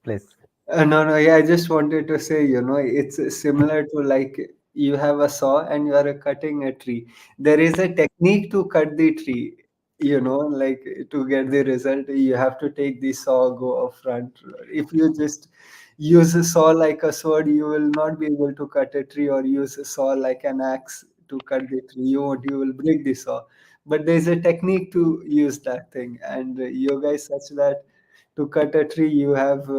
please. No, no, yeah, I just wanted to say, it's similar to like you have a saw and you are cutting a tree. There is a technique to cut the tree, like to get the result, you have to take the saw, go up front. If you just use a saw like a sword, you will not be able to cut a tree, or use a saw like an axe to cut the tree. You won't, you will break the saw. But there's a technique to use that thing, and yoga is such that to cut a tree, you have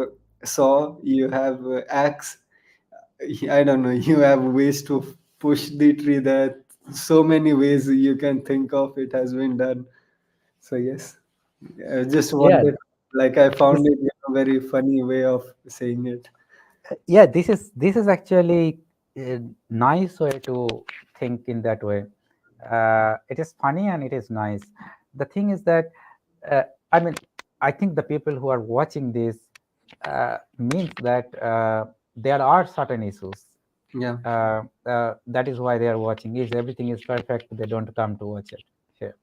saw, you have axe. I don't know, you have ways to push the tree. That so many ways you can think of, it has been done. So yes, I just Yeah, wanted, like, I this, found it a very funny way of saying it. yeah, this is actually a nice way to think in that way. It is funny and it is nice. The thing is that uh, I mean, I think the people who are watching this means that there are certain issues. Yeah. That is why they are watching. If everything is perfect, they don't come to watch it. Here,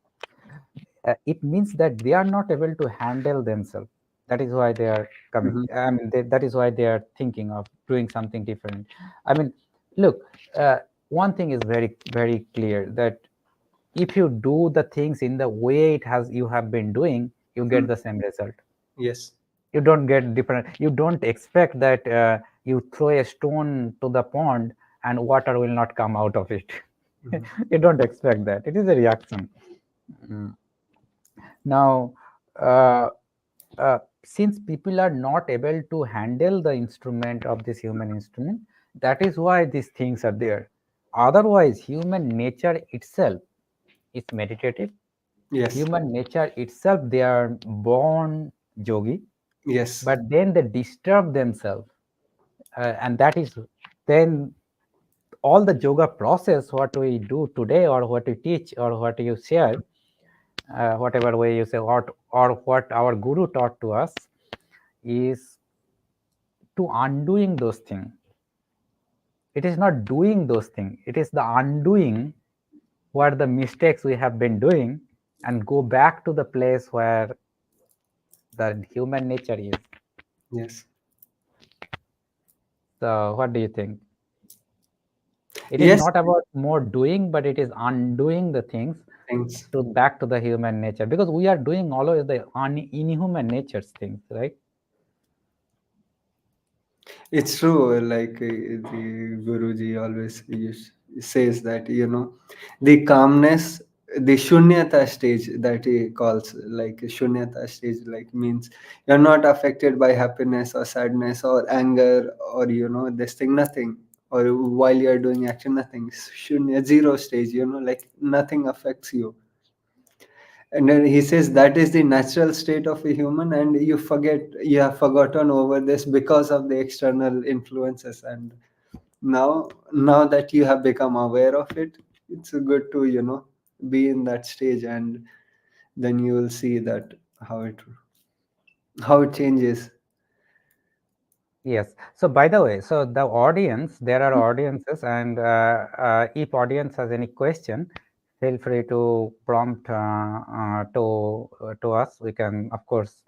it means that they are not able to handle themselves. That is why they are coming. Hmm. I mean, that is why they are thinking of doing something different. I mean, look, one thing is very clear, that if you do the things in the way it has you have been doing, you get the same result. Yes. You don't get different. You don't expect that you throw a stone to the pond and water will not come out of it. Hmm. You don't expect that. It is a reaction. Mm. Now, uh, since people are not able to handle the instrument of this human instrument, that is why these things are there. Otherwise, human nature itself is meditative. Yes. Human nature itself, they are born yogi, Yes. but then they disturb themselves, and that is then. all the yoga process, what we do today, or what we teach, or what you share, whatever way you say, or what our guru taught to us, is to undoing those things. It is not doing those things, it is the undoing what the mistakes we have been doing, and go back to the place where the human nature is. Yes. So what do you think? It is Yes. not about more doing, but it is undoing the things Things. to back to the human nature, because we are doing always the inhuman natures things, right? It's true, like the Guruji always says that, the calmness, the shunyata stage that he calls, like shunyata stage, like means you're not affected by happiness or sadness or anger or, this thing, nothing. Or while you're doing action, nothing. Shunya, zero stage, like nothing affects you. And then he says that is the natural state of a human, and you have forgotten over this because of the external influences. And now that you have become aware of it, it's good to be in that stage, and then you will see that how it changes. Yes. So by the way, so the audience, there are audiences, and if audience has any question, feel free to prompt to us. We can, of course,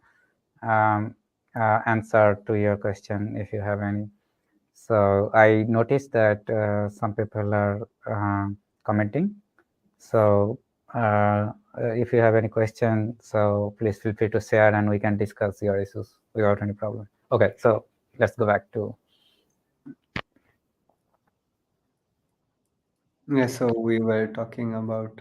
um, answer to your question if you have any. So I noticed that some people are commenting. So if you have any question, so please feel free to share, and we can discuss your issues without any problem. Okay, so let's go back to. Yeah, so we were talking about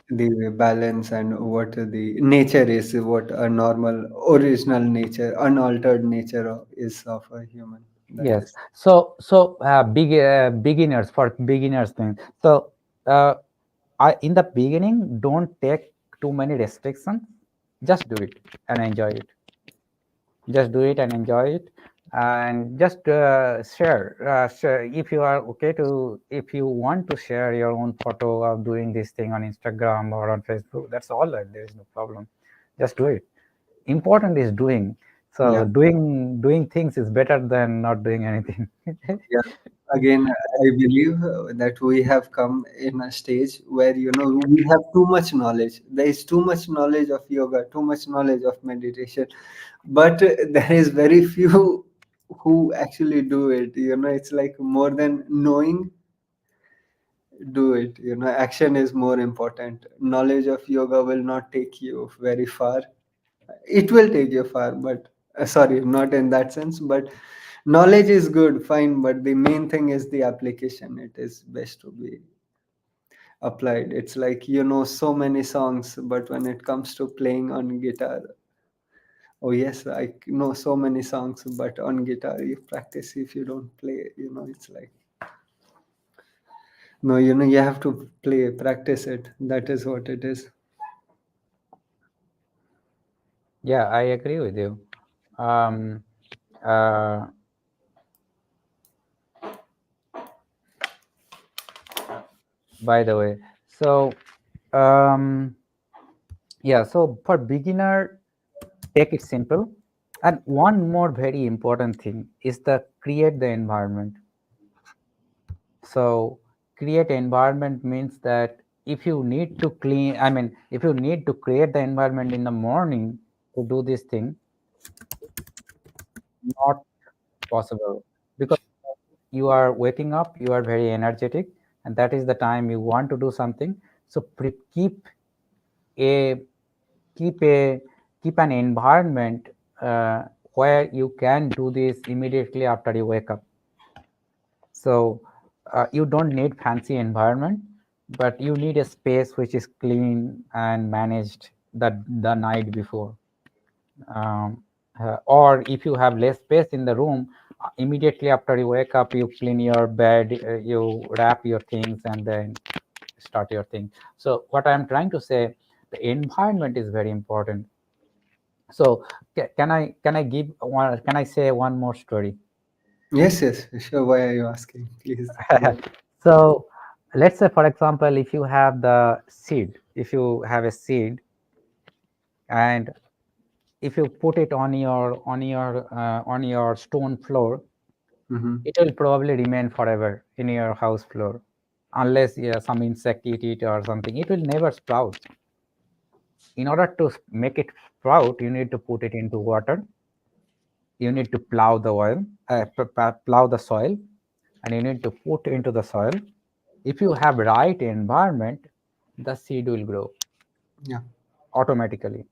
the balance and what the nature is, what a normal original nature, unaltered nature is of a human. That Yes. is. So beginners, for beginners thing. So uh, in the beginning, don't take too many restrictions. Just do it and enjoy it. Just do it and enjoy it, and just share if you are okay to, if you want to share your own photo of doing this thing on Instagram or on Facebook, that's all right. There is no problem. Just do it. Important is doing. So Yeah. doing things is better than not doing anything. Yeah. Again, I believe that we have come in a stage where we have too much knowledge. There is too much knowledge of yoga, too much knowledge of meditation, but there is very few who actually do it. It's like more than knowing, do it. Action is more important. Knowledge of yoga will not take you very far. It will take you far, but sorry, not in that sense, but knowledge is good, fine, but the main thing is the application. It is best to be applied. It's like so many songs, but when it comes to playing on guitar, oh yes, I know so many songs, but on guitar you practice. If you don't play, it's like, no, you have to play, practice it. That is what it is. Yeah, I agree with you. um, uh, by the way, so um, yeah, so for beginner, take it simple. And one more very important thing is the create the environment. So create environment means that if you need to clean, I mean, if you need to create the environment in the morning to do this thing, not possible, because you are waking up, you are very energetic, and that is the time you want to do something. So a keep a keep an environment uh, where you can do this immediately after you wake up. So you don't need fancy environment, but you need a space which is clean and managed the night before. Or if you have less space in the room, immediately after you wake up, you clean your bed, you wrap your things, and then start your thing. So what I'm trying to say, the environment is very important. So can I give one? Can I say one more story? Yes, yes, sure. Why are you asking? Please go. So let's say, for example, if you have the seed, if you have a seed, and if you put it on your stone floor, Mm-hmm. it will probably remain forever in your house floor, unless, yeah, some insect eat it or something. It will never sprout. In order to make it sprout, you need to put it into water. You need to plow the soil, and you need to put into the soil. If you have right environment, the seed will grow Yeah. automatically.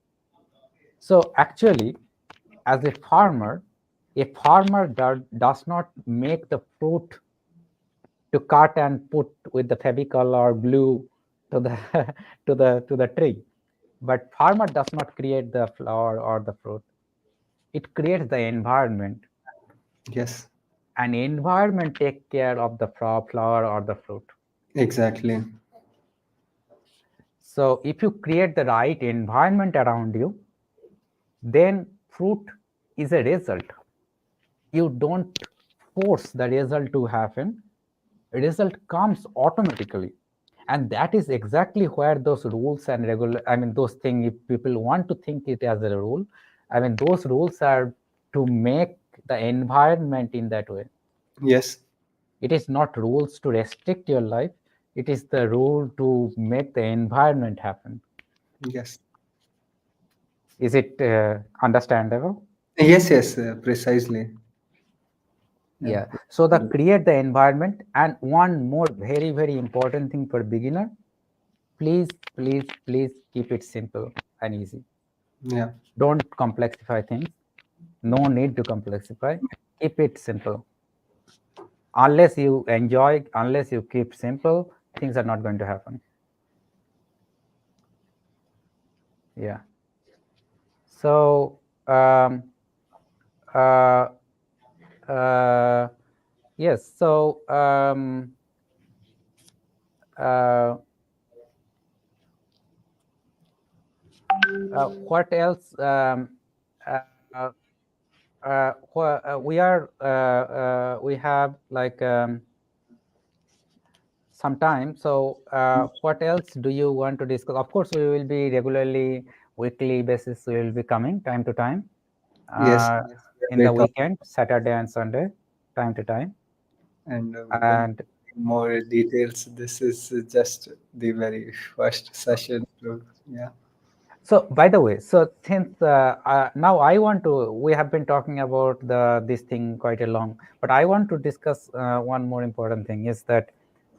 So actually, as a farmer does not make the fruit to cut and put with the fabrical or glue to the to the tree. But farmer does not create the flower or the fruit. It creates the environment, Yes. and environment take care of the flower or the fruit. Exactly. So if you create the right environment around you, then fruit is a result. You don't force the result to happen. Result comes automatically. And that is exactly where those rules and regular, I mean, those things, if people want to think it as a rule, I mean, those rules are to make the environment in that way. Yes. It is not rules to restrict your life. It is the rule to make the environment happen. Yes. Is it understandable? Yes, yes, precisely. Yeah. Yeah. So the create the environment, and one more very, very important thing for beginner, please, please, please keep it simple and easy. Yeah. Don't complexify things. No need to complexify. Keep it simple. Unless you enjoy, unless you keep simple, things are not going to happen. Yeah. So uh, uh, yes. So uh, what else? Uh, we have like some time. So what else do you want to discuss? Of course, we will be regularly, weekly basis. We will be coming time to time, Yes. uh, in the Every talk, weekend, Saturday and Sunday, time to time. and we will And more details. This is just the very first session. So, yeah. so, by the way, so since now I want to, we have been talking about this thing quite a long, but I want to discuss one more important thing, is that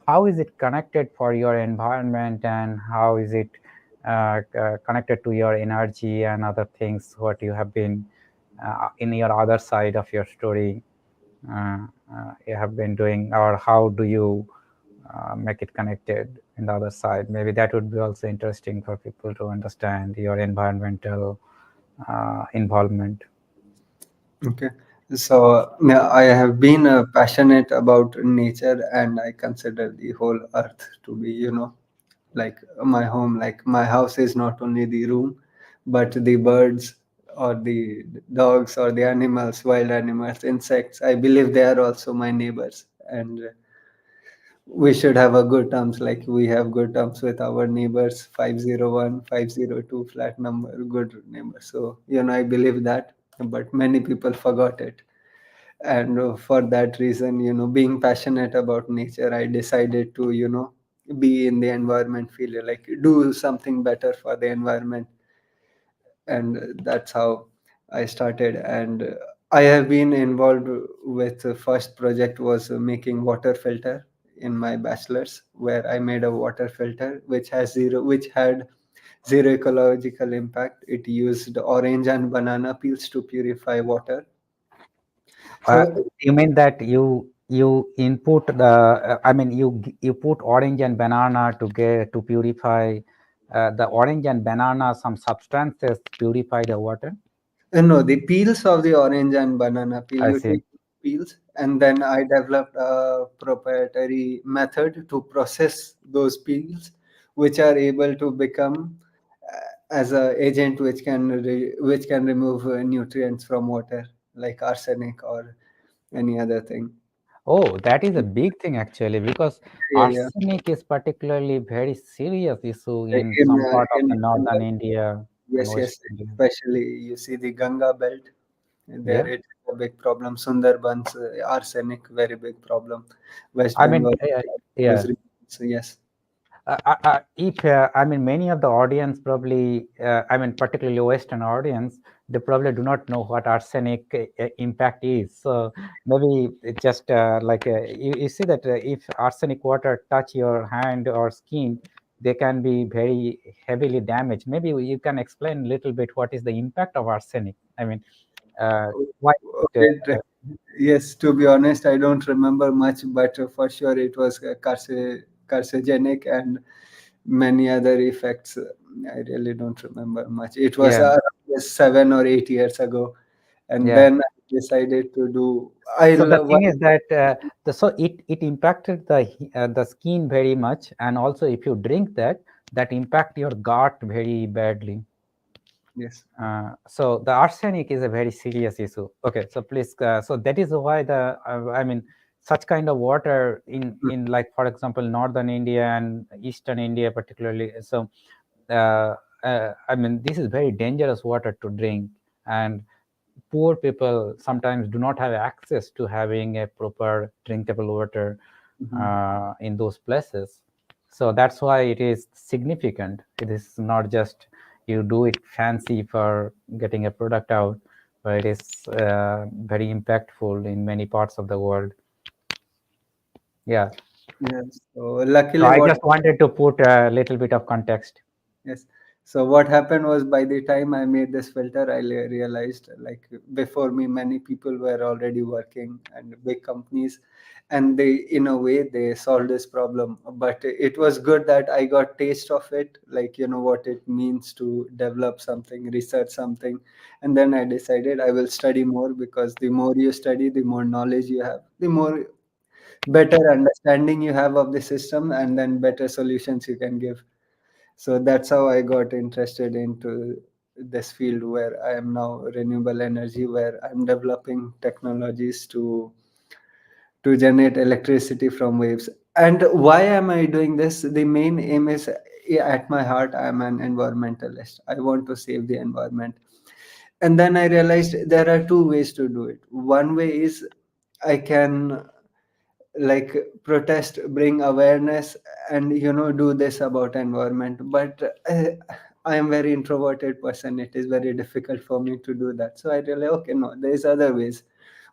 how is it connected for your environment, and how is it connected to your energy and other things what you have been in your other side of your story, you have been doing, or how do you make it connected in the other side? Maybe that would be also interesting for people to understand your environmental involvement. Okay. So yeah, I have been passionate about nature, and I consider the whole earth to be, like my home. Like my house is not only the room, but the birds or the dogs or the animals, wild animals, insects. I believe they are also my neighbors, and we should have a good terms, like we have good terms with our neighbors, 501, 502 flat number, good neighbors. So I believe that, but many people forgot it. And for that reason, being passionate about nature, I decided to be in the environment field, like do something better for the environment. And that's how I started. And I have been involved with the first project was making water filter in my bachelor's, where I made a water filter which had zero ecological impact. It used orange and banana peels to purify water. Uh, So you mean that you input the I mean you put orange and banana to get to purify the orange and banana, some substances purify the water? no, the peels of the orange and banana peel, I you see. take peels, and then I developed a proprietary method to process those peels, which are able to become as a agent which can remove nutrients from water, like arsenic or any other thing. Oh, that is a big thing actually, because Yeah, yeah. arsenic is particularly very serious issue in In some part of the in northern the, India and yes, west yes, India. especially you see the Ganga belt. There Yeah, it is a big problem. Sundarbans, arsenic, very big problem. West I mean, Bengal, yeah. so yes. If I mean, many of the audience probably, I mean, particularly Western audience, they probably do not know what arsenic impact is. So maybe it just you see that if arsenic water touch your hand or skin, they can be very heavily damaged. Maybe you can explain a little bit what is the impact of arsenic. I mean, uh, why? Uh, Okay, yes, to be honest, I don't remember much, but for sure it was carcinogenic and many other effects. I really don't remember much. It was yeah. 7 or 8 years ago, and Yeah. then I decided to do. I So the love thing is that it impacted the skin very much, and also if you drink that, that impact your gut very badly. yes. So the arsenic is a very serious issue. Okay, so please, so that is why I mean, such kind of water in like, for example, northern India and eastern India particularly. So I mean, this is very dangerous water to drink, and poor people sometimes do not have access to having a proper drinkable water Mhm. in those places. So that's why it is significant. It is not just you do it fancy for getting a product out, but it is very impactful in many parts of the world. Yeah. Yes. So So luckily, I what just wanted to put a little bit of context. Yes. So what happened was by the time I made this filter, I realized like before me, many people were already working and big companies, and they, in a way, they solved this problem. But it was good that I got taste of it, like what it means to develop something, research something, and then I decided I will study more because the more you study, the more knowledge you have, the more better understanding you have of the system, and then better solutions you can give. So that's how I got interested into this field where I am now, renewable energy, where I'm developing technologies to generate electricity from waves. And why am I doing this? The main aim is, at my heart, I'm an environmentalist. I want to save the environment. And then I realized there are two ways to do it. One way is I can like protest, bring awareness, and do this about environment. But I am very introverted person. It is very difficult for me to do that. So I realized, okay, no, there is other ways.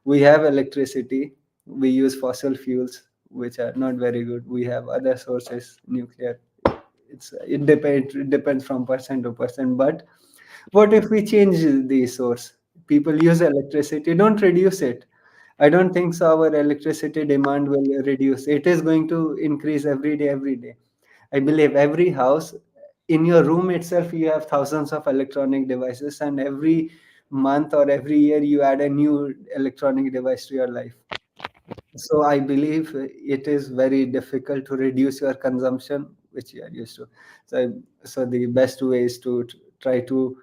We have electricity. We use fossil fuels, which are not very good. We have other sources, nuclear. It depends from person to person. But what if we change the source? People use electricity, don't reduce it. I don't think so. Our electricity demand will reduce. It is going to increase every day, every day. I believe every house, in your room itself, you have thousands of electronic devices, and every month or every year, you add a new electronic device to your life. So I believe it is very difficult to reduce your consumption, which you are used to. So the best way is to try to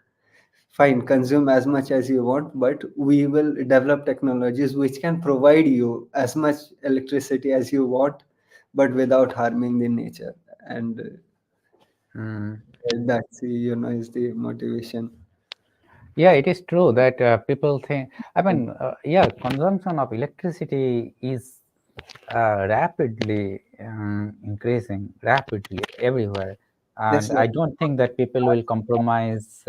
fine, consume as much as you want, but we will develop technologies which can provide you as much electricity as you want, but without harming the nature. And Mm. that's is the motivation. Yeah, it is true that people think, I mean, yeah, consumption of electricity is rapidly increasing, rapidly everywhere. Yes, And yes. I don't think that people will compromise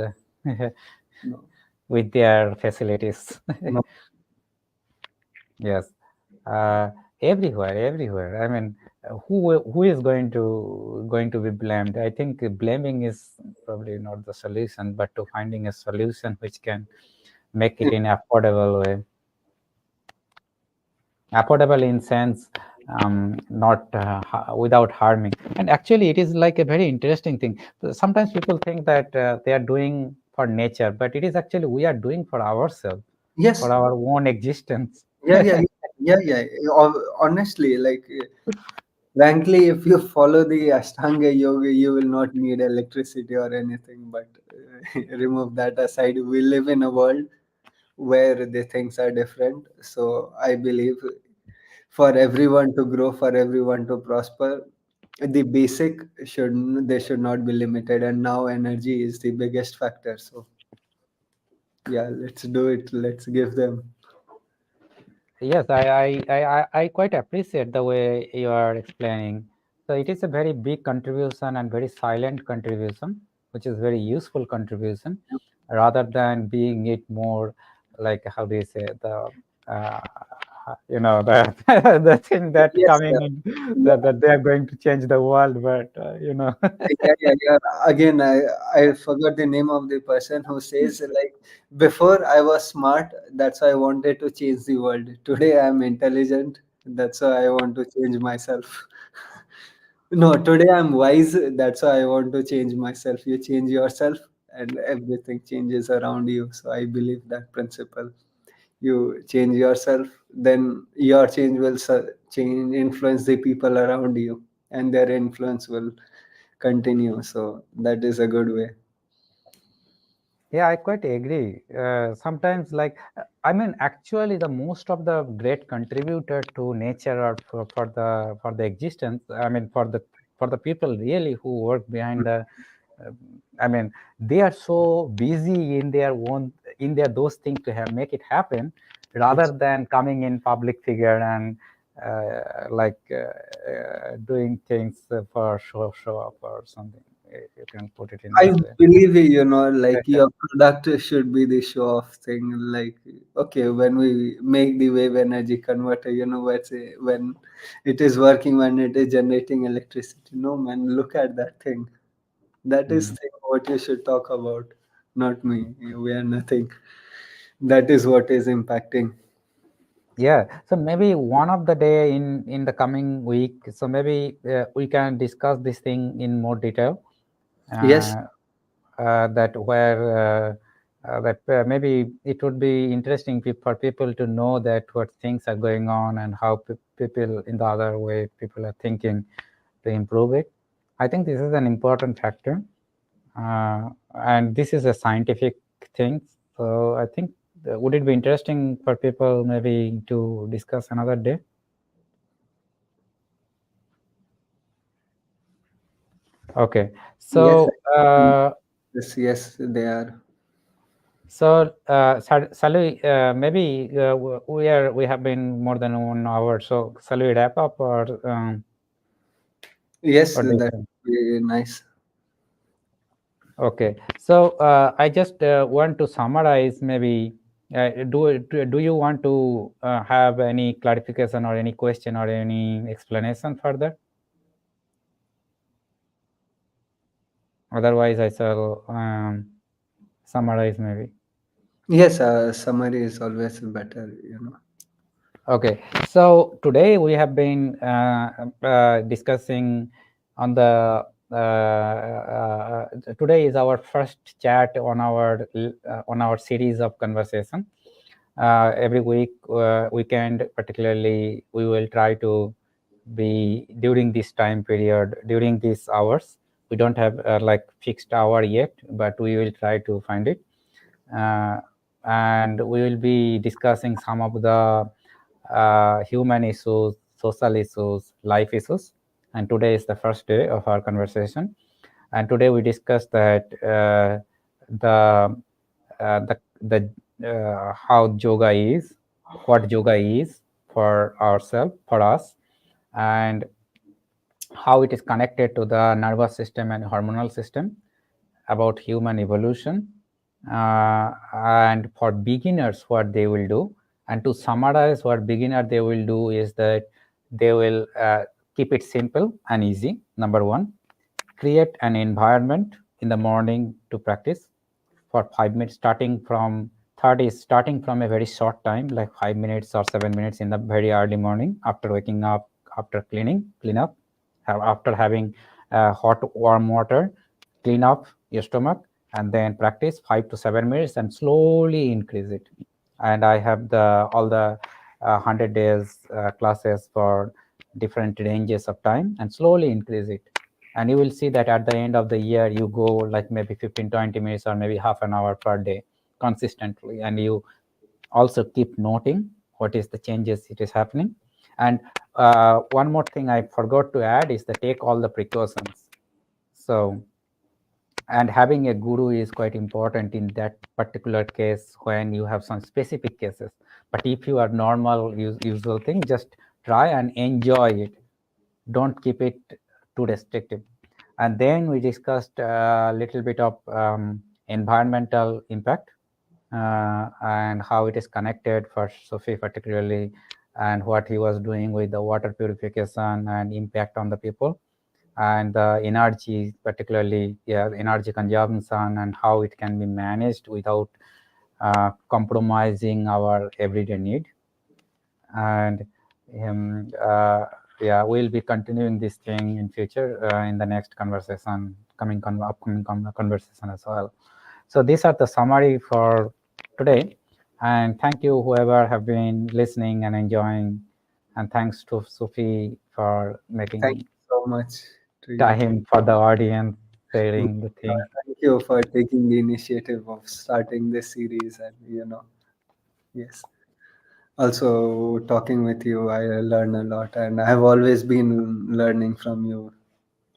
No, with their facilities. no. Yes, uh, everywhere. I mean, who is going to be blamed? I think blaming is probably not the solution, but to finding a solution which can make it in affordable way. Affordable in sense, not without harming. And actually, it is like a very interesting thing. Sometimes people think that they are doing for nature, but it is actually we are doing for ourselves, for Yes, our own existence. yeah, yeah, yeah, yeah. Honestly, like frankly, if you follow the Ashtanga yoga, you will not need electricity or anything. But remove that aside, we live in a world where the things are different. So I believe for everyone to grow, for everyone to prosper, the basic should they should not be limited. And now energy is the biggest factor. So yeah, let's do it. Let's give them. Yes, I quite appreciate the way you are explaining. So it is a very big contribution and very silent contribution, which is very useful contribution, rather than being it more like, how do you say, the uh, the the thing that Yes, coming in, yeah, that they are going to change the world, but yeah. Again, I forgot the name of the person who says like, before I was smart, that's why I wanted to change the world. Today I am intelligent, that's why I want to change myself. No, today I'm wise, that's why I want to change myself. You change yourself, and everything changes around you. So I believe that principle. You change yourself, then your change will change influence the people around you, and their influence will continue. So that is a good way. Yeah, I quite agree. Sometimes, like, I mean, actually, the most of the great contributor to nature or for the existence. I mean, for the people really who work behind the. Uh, I mean, they are so busy in their own in their those things to have make it happen, rather Yes. than coming in public figure and doing things for show up or something. You can put it in I this way. believe like your product should be the show off thing. Like, okay, when we make the wave energy converter, when it is working, when it is generating electricity. No, man, look at that thing. That is Mm. what you should talk about, not me. We are nothing. That is what is impacting. Yeah, so maybe one of the day in the coming week, so maybe we can discuss this thing in more detail. Yes, Uh, that where that maybe it would be interesting for people to know that what things are going on and how people in the other way people are thinking to improve it. I think this is an important factor, and this is a scientific thing. So I think would it be interesting for people maybe to discuss another day? Okay, yes, so yes, yes, they are. shall we maybe we have been more than 1 hour, so shall we wrap up Yes, or do you that think? would be nice. Okay, so I just want to summarize maybe. Do you want to have any clarification or any question or any explanation further? Otherwise, I shall summarize maybe. Yes, summary is always better. Okay, so today we have been discussing on the today is our first chat on our series of conversation. Every week, weekend particularly, we will try to be during this time period, during these hours. We don't have like fixed hour yet, but we will try to find it. Uh, and we will be discussing some of the human issues, social issues, life issues. And today is the first day of our conversation. And today we discussed that the how yoga is, what yoga is for ourselves, for us, and how it is connected to the nervous system and hormonal system, about human evolution, and for beginners what they will do. And to summarize, what beginner they will do is that they will keep it simple and easy. Number one, create an environment in the morning to practice for 5 minutes, starting from a very short time, like 5 minutes or 7 minutes in the very early morning after waking up, after clean up, after having hot warm water, clean up your stomach, and then practice 5 to 7 minutes and slowly increase it. And I have the all the 100 days classes for different ranges of time, and slowly increase it. And you will see that at the end of the year you go like maybe 15-20 minutes or maybe half an hour per day consistently, and you also keep noting what is the changes it is happening. And one more thing I forgot to add is the take all the precautions. So, and having a guru is quite important in that particular case when you have some specific cases. But if you are normal usual thing, just try and enjoy it. Don't keep it too restrictive. And then we discussed a little bit of environmental impact, and how it is connected for Sufi particularly, and what he was doing with the water purification and impact on the people, and the energy, particularly, yeah, energy consumption, and how it can be managed without compromising our everyday need. And yeah, we'll be continuing this thing in future, in the next conversation, upcoming conversation as well. So these are the summary for today, and thank you whoever have been listening and enjoying, and thanks to Sufi for Thank making you so much to you. time for the audience, Mm, sharing the thing. Thank you for taking the initiative of starting this series, and yes. Also, talking with you, I learn a lot, and I have always been learning from you.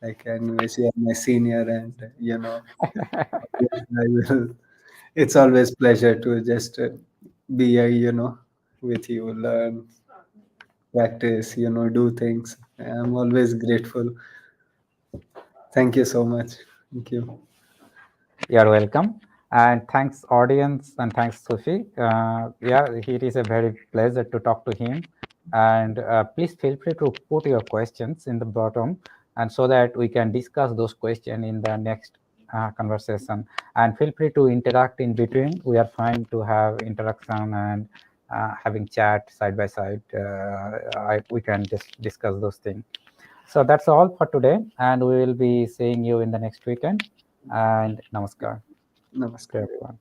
Like, anyways, you are my senior, and yes, I will. It's always pleasure to just be, with you, learn, practice, do things. I'm always grateful. Thank you so much. Thank you. You're welcome. And thanks, audience, and thanks, Sufi. Yeah, it is a very pleasure to talk to him. And please feel free to put your questions in the bottom, and so that we can discuss those questions in the next conversation. And feel free to interact in between. We are fine to have interaction and having chat side by side. We can just discuss those things. So that's all for today, and we will be seeing you in the next weekend. And namaskar to Namaskar. everyone.